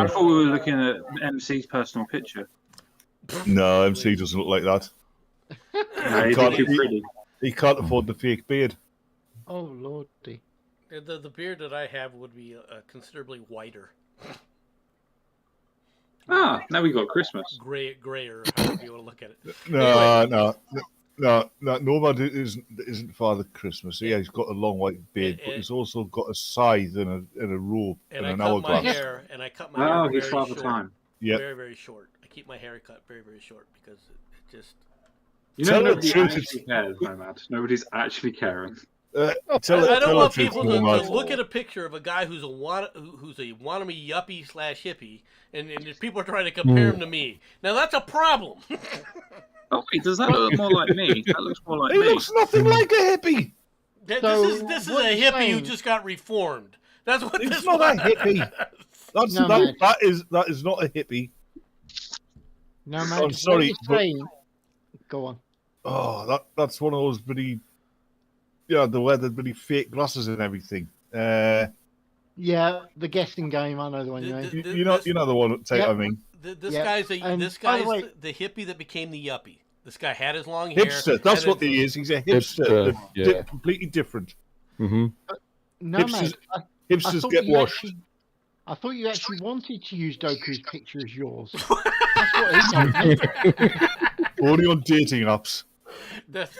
I thought we were looking at MC's personal picture. No, MC doesn't look like that. No, he's too pretty. He can't afford the fake beard. Oh lordy! The beard that I have would be considerably whiter. Ah, now we got Christmas. Grayer, however you want to look at it. No. Nomad isn't Father Christmas. Yeah, he's got a long white beard, but he's also got a scythe and a robe and an hourglass. I cut my hair he's very Father short. Time. Yeah, Very, very short. I keep my hair cut very, very short because it just... You Tell know, the nobody truth, actually cares, Nomad. Nobody's actually caring. I don't want people to Nomad. look at a picture of a guy who's a wannabe yuppie / hippie, and people are trying to compare him to me. Now that's a problem. Oh wait, does that look more like me? That looks more like He me. looks nothing like a hippie. This is what a you're hippie who saying- just got reformed. That's what He's this not was. a hippie. That is not a hippie. No, man. I'm sorry, but- Go on. Oh, that's one of those bloody, the weather bloody fake glasses and everything. Yeah, the guessing game. I know the one you mean. You know the one. I mean, This Yep. guy's And this by the guy's way- the hippie that became the yuppie. This guy had his long hair. hipster. That's and what then- he is. He's a hipster. Hipster, yeah. Completely different. Mm-hmm. No, Hipsters- man. Hipsters thought get you washed. I thought you actually wanted to use Doku's picture as yours. That's what he told me. Only on dating apps. That's-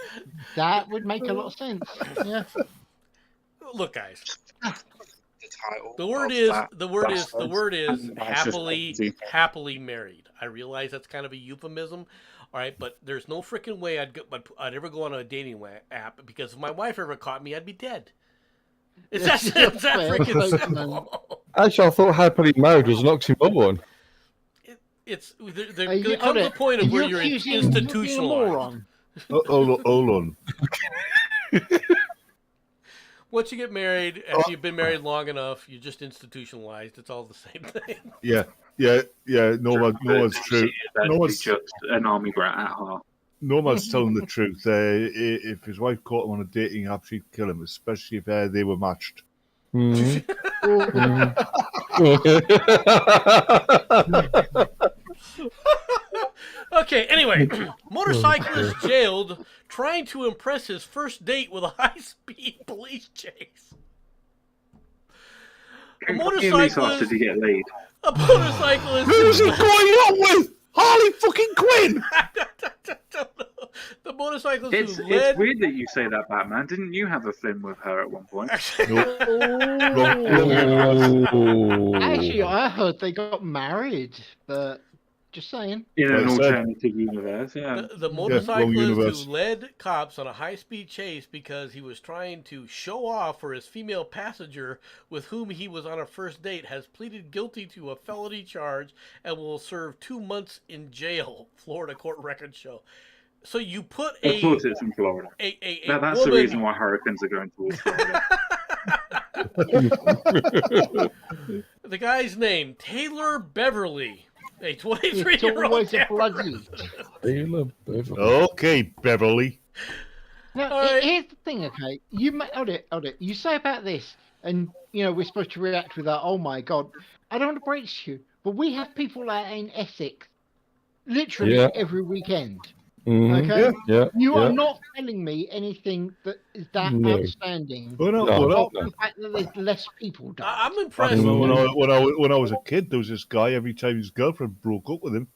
That would make a lot of sense. Yeah. Look, guys. The title. The word of is that bastard. happily married. I realize that's kind of a euphemism, all right, but there's no freaking way I'd ever go on a dating app because if my wife ever caught me, I'd be dead. It's that freaking simple. Actually, I thought happily married was an oxymoron. There comes a point of where you're institutionalized. Hold on. Once you get married, after you've been married long enough, you're just institutionalized. It's all the same thing. Yeah. Nomad's true. He's just an army brat at heart. Nomad's telling the truth. If his wife caught him on a dating app, she'd kill him, especially if they were matched. Mhm. Okay, anyway, motorcyclist jailed trying to impress his first date with a high-speed police chase. A How many times did he get laid? A motorcyclist. Who's he going on with? Harley fucking Quinn! I don't know. The motorcyclist It's who led. weird that you say that, Batman. Didn't you have a fling with her at one point? Oh. Actually, I heard they got married, but just saying. In an Well said. alternative universe, yeah. The wrong motorcyclist universe. who led cops on a high-speed chase because he was trying to show off for his female passenger with whom he was on a first date has pleaded guilty to a felony charge and will serve 2 months in jail, Florida court records show. So you put Of course it's in Florida. That's woman, the reason why hurricanes are going towards Florida. The guy's name, Taylor Beverly, a It's 23-year-old. always a bloody. Okay, Beverly. Now, All right. here's the thing, okay? Hold it. You say about this, and we're supposed to react with that. Oh my god! I don't want to break to you, but we have people out in Essex, literally Yeah. every weekend. Mhm. Okay, Yeah. you yeah. are not telling me anything that is that No. outstanding. Well, no, No. well, Apart from the fact that there's less people dying. I'm impressed. when I was a kid, there was this guy. Every time his girlfriend broke up with him,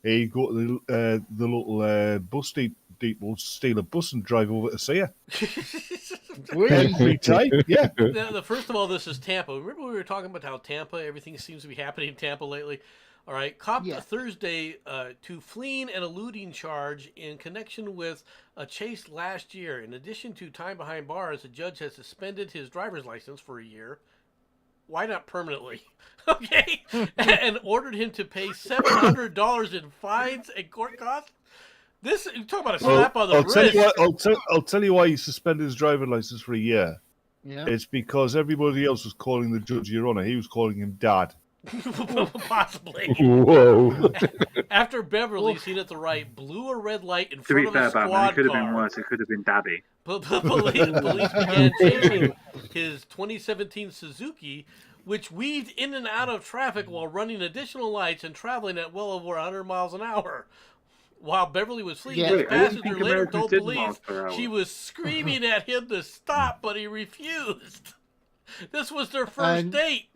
he'd go to the little bus depot, steal a bus, and drive over to see her. Really? Every time, yeah. The first of all, this is Tampa. Remember we were talking about how Tampa, everything seems to be happening in Tampa lately? All right, copped Yeah. Thursday to fleeing and eluding charge in connection with a chase last year. In addition to time behind bars, the judge has suspended his driver's license for a year. Why not permanently? Okay, and ordered him to pay $700 in fines and court costs. This you talk about a slap on the wrist. I'll tell you why he suspended his driving license for a year. Yeah. It's because everybody else was calling the judge Your Honour. He was calling him Dad. Possibly. Whoa. After Beverly seen it the right, blew a red light in To front be of fair, a Batman, squad it could have been car. worse. It could have been Daddy. Police began chasing his 2017 Suzuki, which weaved in and out of traffic while running additional lights and traveling at well over 100 miles an hour. While Beverly was fleeing, Yeah. his Wait, I didn't passenger think later Americans told did police miles per hour. she was screaming at him to stop, but he refused. This was their first And- date.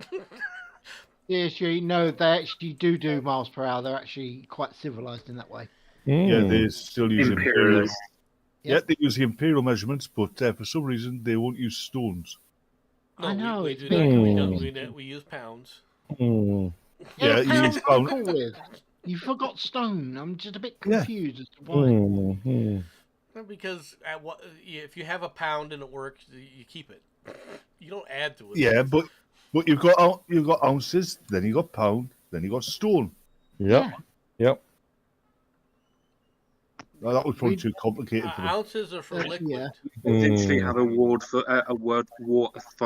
Yes, you know they actually do miles per hour. They're actually quite civilized in that way. Yeah, they still use imperial. Imperialist. Yeah, they use the imperial measurements, but for some reason they won't use stones. I know, we it's do very not. confusing. We use pounds. Yeah, Yeah, you pounds use I'm pound. cool with. You forgot stone. I'm just a bit Yeah. confused as to why. Because if you have a pound and it works, you keep it. You don't add to it. Yeah, but you've got ounces, then you got pound, then you got stone. Yep. Yep. Now, that was probably too complicated for them. Ounces are for liquid. Yeah. They literally have a word for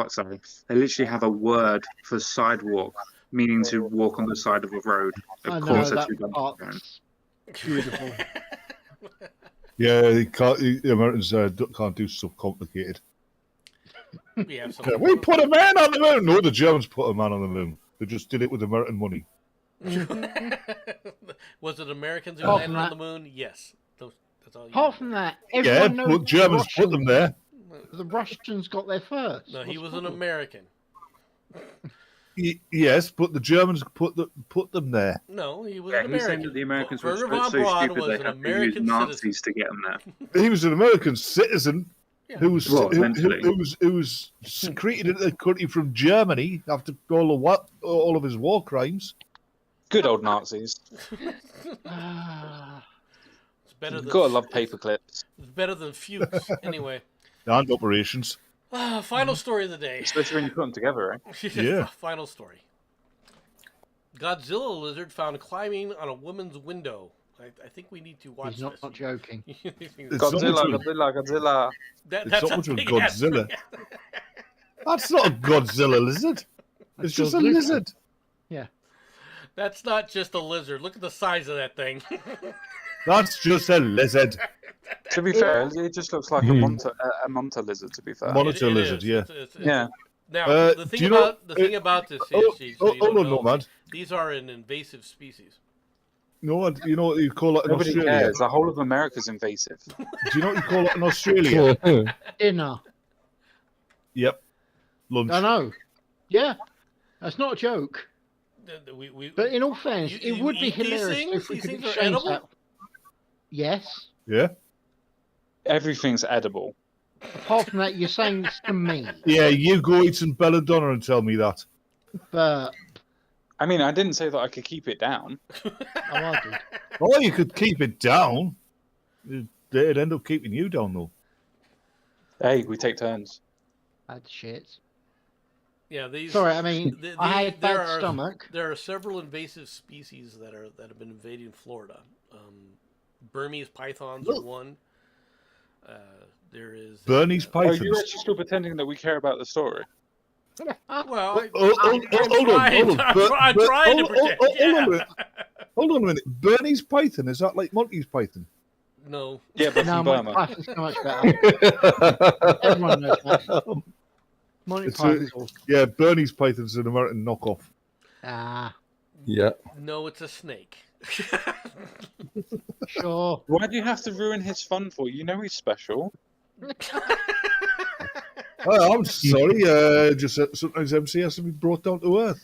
sorry. They literally have a word for sidewalk, meaning to walk on the side of a road. I Of know course, that's that who done it. part's beautiful. Yeah, the Americans can't do stuff complicated. We have some. Yeah, we put a man on the moon. No, the Germans put a man on the moon. They just did it with American money. Was it Americans who Apart landed from on that- the moon? Yes. That's all. Apart from that, Yeah, everyone knows but Germans put them there. The Russians got there first. No, he What's was the an problem? American. Yes, but the Germans put them there. No, he was Yeah, an he's saying American. that the Americans were Werner so von Braun stupid was they an had to use American Nazis citizen. to get them there. He was an American citizen Yeah. who was Well, eventually. who was secreted into the country from Germany after all of his war crimes. Good old Nazis. Ah, It's better than Gotta love paper clips. It's better than Fuchs. Anyway, And operations. final story of the day. Especially when you put them together, eh? Yeah. Final story. Godzilla lizard found climbing on a woman's window. I think we need to watch he's not this. joking. It's Godzilla, not much of- Godzilla. That, It's that's not a much of a big ass- Godzilla. That's not a Godzilla lizard. It's just a lizard. That's not just a lizard. Look at the size of that thing. That's just a lizard. To be fair, it just looks like a manta lizard. To be fair, Monitor It lizard, is. yeah. It's- yeah. Now, the do thing you know- about this is, Oh, Steve, so you hold don't on, know, Nomad. these are an invasive species. No, you know what you call it in Nobody Australia? cares. The whole of America's invasive. Do you know what you call it in Australia? Dinner. Yep. Lunch. I know. Yeah, that's not a joke. We, But in all fairness, it would be eat these hilarious things? if we These could things are exchange edible? that. Yes. Yeah? Everything's edible. Apart from that, you're saying this to me. Yeah, you go eat some belladonna and tell me that. But I mean, I didn't say that I could keep it down. I did. Oh, you could keep it down. It'd end up keeping you down, though. Hey, we take turns. Bad shit. Yeah, these. Sorry, I mean, I had there bad are, stomach. There are several invasive species that have been invading Florida. Burmese pythons are one. There is Bernie's Are pythons. you actually still pretending that we care about the story? well, Hold on. I'm trying to pretend. Hold on a minute. Bernie's python, is that like Monty's python? No. Yeah, but No, from Monty Burma. Python's so much better. Everyone knows that. Monty It's Python's awesome. Yeah, Bernie's python's an American knockoff. Ah, Yeah. No, it's a snake. sure. Why do you have to ruin his fun for? You know he's special. Oh, I'm sorry. Just sometimes MC has to be brought down to earth.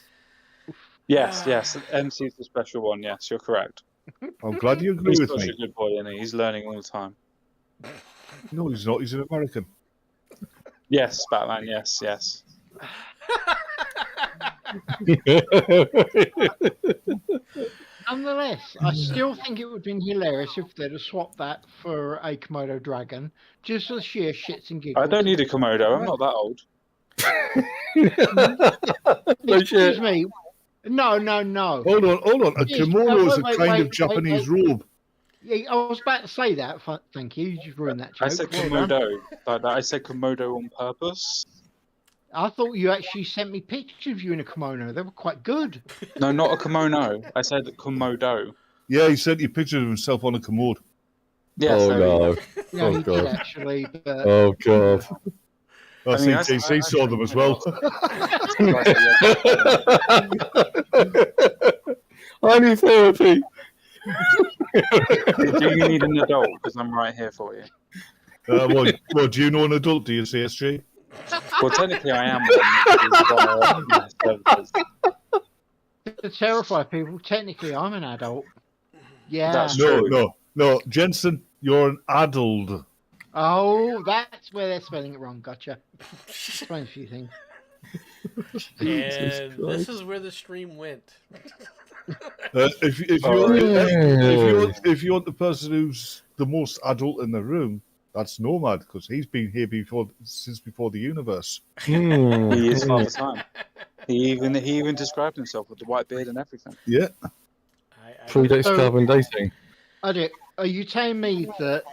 Yes, yes. MC's the special one. Yes, you're correct. I'm glad you agree He's with such me. a good boy, and he's learning all the time. No, he's not. He's an American. Yes, Batman. Yes, yes. Nonetheless, I still think it would have been hilarious if they'd have swapped that for a Komodo dragon, just for the sheer shits and giggles. I don't need a Komodo. I'm not that old. No shit. Excuse me. No. Hold on. A Yes, kimono is a wait, kind of wait, Japanese robe. Yeah, I was about to say that. Thank you. You just ruined that joke. I said Well done. Komodo. Like that. I said Komodo on purpose. I thought you actually sent me pictures of you in a kimono. They were quite good. No, not a kimono. I said komodo. Yeah, he sent you pictures of himself on a commode. Yes, Oh there we go. no! Yeah, Oh, he God. did actually. But Oh God! I I see mean, JC saw them as well. I need therapy. Do you need an adult? Because I'm right here for you. What, do you know an adult, do you, CSG? Well, technically, I am one. Because, services. to terrify people, technically, I'm an adult. Yeah. That's No, true. no. Jensen, you're an adult. Oh, that's where they're spelling it wrong. Gotcha. Explain a few things. Jesus And Christ. this is where the stream went. If you want the person who's the most adult in the room, that's Nomad, because he's been here since before the universe. Hmm. He is Father Time. He even described himself with the white beard and everything. Yeah. Predates So- carbon dating. Adi, are you telling me that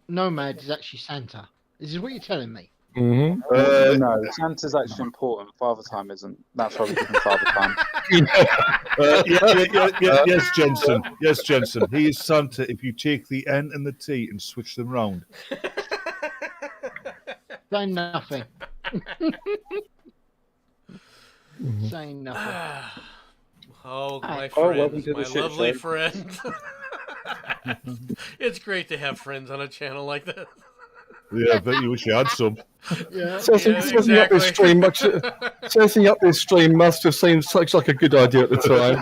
Nomad is actually Santa? This is what you're telling me. Mm-hmm. No, Santa's actually important. Father Time isn't. That's why we give him Father Time. Yes, Jensen. Yes, Jensen. He is Santa if you take the N and the T and switch them round. Saying nothing. Saying nothing. Oh, my welcome friends, to the my shit lovely show. friends. It's great to have friends on a channel like this. Yeah, I bet you wish you had some. Yeah. Setting up this stream setting up this stream must have seemed such like a good idea at the time.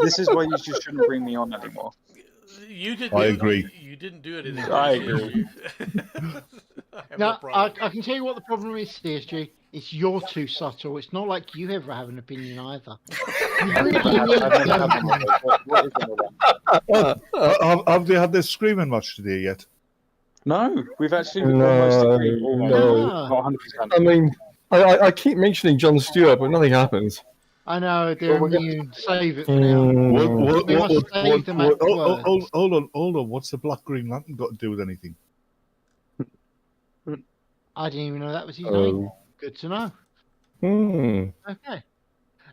This is why you just shouldn't bring me on anymore. You did. I agree. You didn't do it. I agree. I have No, no problem. I can tell you what the problem is, CSG. It's you're too subtle. It's not like you ever have an opinion either. I've never had one of those. What is one of them? Have they had their screaming match today yet? No, we've actually No, almost agreed. Almost. no. Not 100%. I mean, I keep mentioning Jon Stewart, but nothing happens. I know they're Well, we're immune. Save it for now. We must save them afterwards. Hold on. What's the Black Green Lantern got to do with anything? I didn't even know that was his name. Oh. Good to know. Hmm. Okay.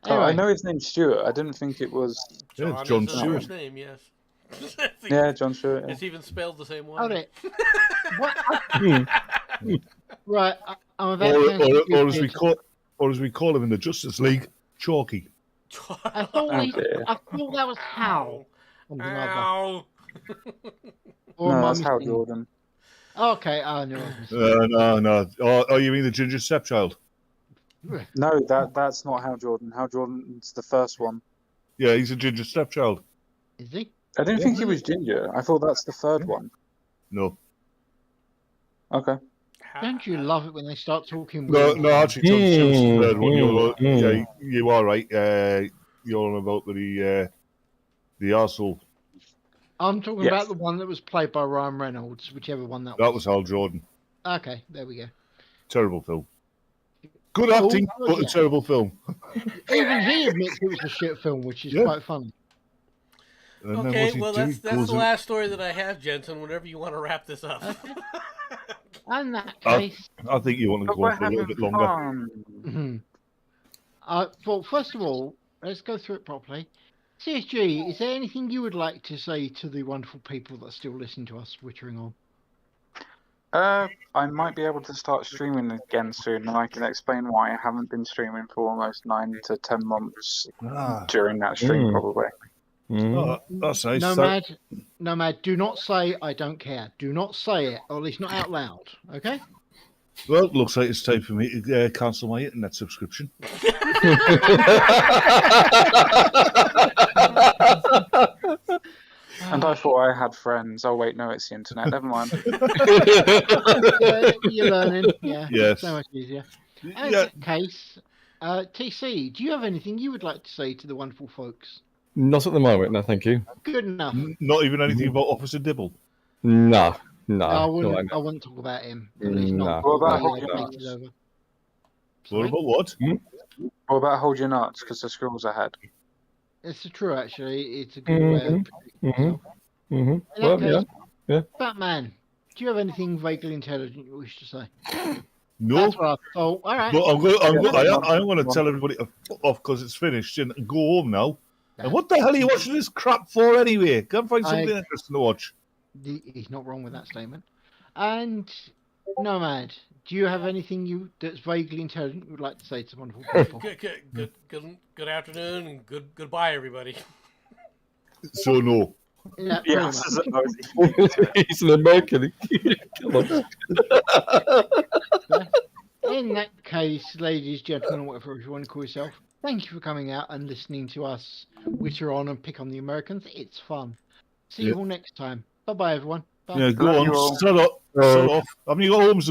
Oh, I Anyway, know his name's Stuart. I didn't think it was. Yeah, it's John Jon is his Stewart. first name, yes. Yeah, John Stewart. Yeah. It's even spelled the same way. hold it. What? Hmm. Right, I'm about to sound Or as we call him in the Justice League, Chalky. I thought Oh, dear. I thought that was Hal. Something like that. Ow. Or No, am I that's Hal missing- Jordan. Okay, I knew I was missing. No. Oh, you mean the ginger stepchild? No, that's not Hal Jordan. Hal Jordan's the first one. Yeah, he's a ginger stepchild. Is he? I didn't think he was ginger. I thought that's the third one. No. Okay. Don't you love it when they start talking? No, weird? no, actually, John Stewart's the third one. Mm. Yeah, you are right. You're on about the arsehole. I'm talking Yes. about the one that was played by Ryan Reynolds, whichever one that That was Hal Jordan. Okay, there we go. Terrible film. Good acting, Oh, but yeah. a terrible film. Even he admits it was a shit film, which is Yeah. quite funny. And then Okay, what's he well, do? that's Goes the in- last story that I have, Jensen. Whenever you want to wrap this up. In that Uh, case, I think you want to But go we're on for a little having bit longer. fun. well, first of all, let's go through it properly. CSG, is there anything you would like to say to the wonderful people that still listen to us twittering on? I might be able to start streaming again soon, and I can explain why I haven't been streaming for almost 9 to 10 months during that stream, Mm. probably. Hmm. Oh, that's nice. Nomad, do not say I don't care. Do not say it, or at least not out loud. Okay? Well, it looks like it's time for me to cancel my internet subscription. And I thought I had friends. Oh, wait, no, it's the internet. Never mind. You're learning. Yeah. Yes. So much easier. In Yeah, that case, TC, do you have anything you would like to say to the wonderful folks? Not at the moment, no, thank you. Good enough. not even anything about Officer Dibble. No, No, I no, wouldn't. I wouldn't talk about him. At least not. What about before he Hawkins? takes it over. What Sorry? about what? What about hold your nuts, because the squirrel's ahead? It's true, actually. It's a good way of protecting Mhm. yourself. Hmm. In Well, that case, yeah. Batman, Do you have anything vaguely intelligent you wish to say? No, That's what I thought. All right. but I'm going to tell everybody to fuck off because it's finished and go home now. And what the hell are you watching this crap for anyway? Go and find something interesting to watch. He's not wrong with that statement. And Nomad, do you have anything that's vaguely intelligent you would like to say to wonderful people? Good afternoon and goodbye, everybody. So no. Yeah, Yes, He's an American. Come on. In that case, ladies, gentlemen, whatever you want to call yourself, thank you for coming out and listening to us witter on and pick on the Americans. It's fun. See you all next time. Bye bye, everyone. Bye. Yeah, go on. Shut up. Shut off. Haven't you got homes to go?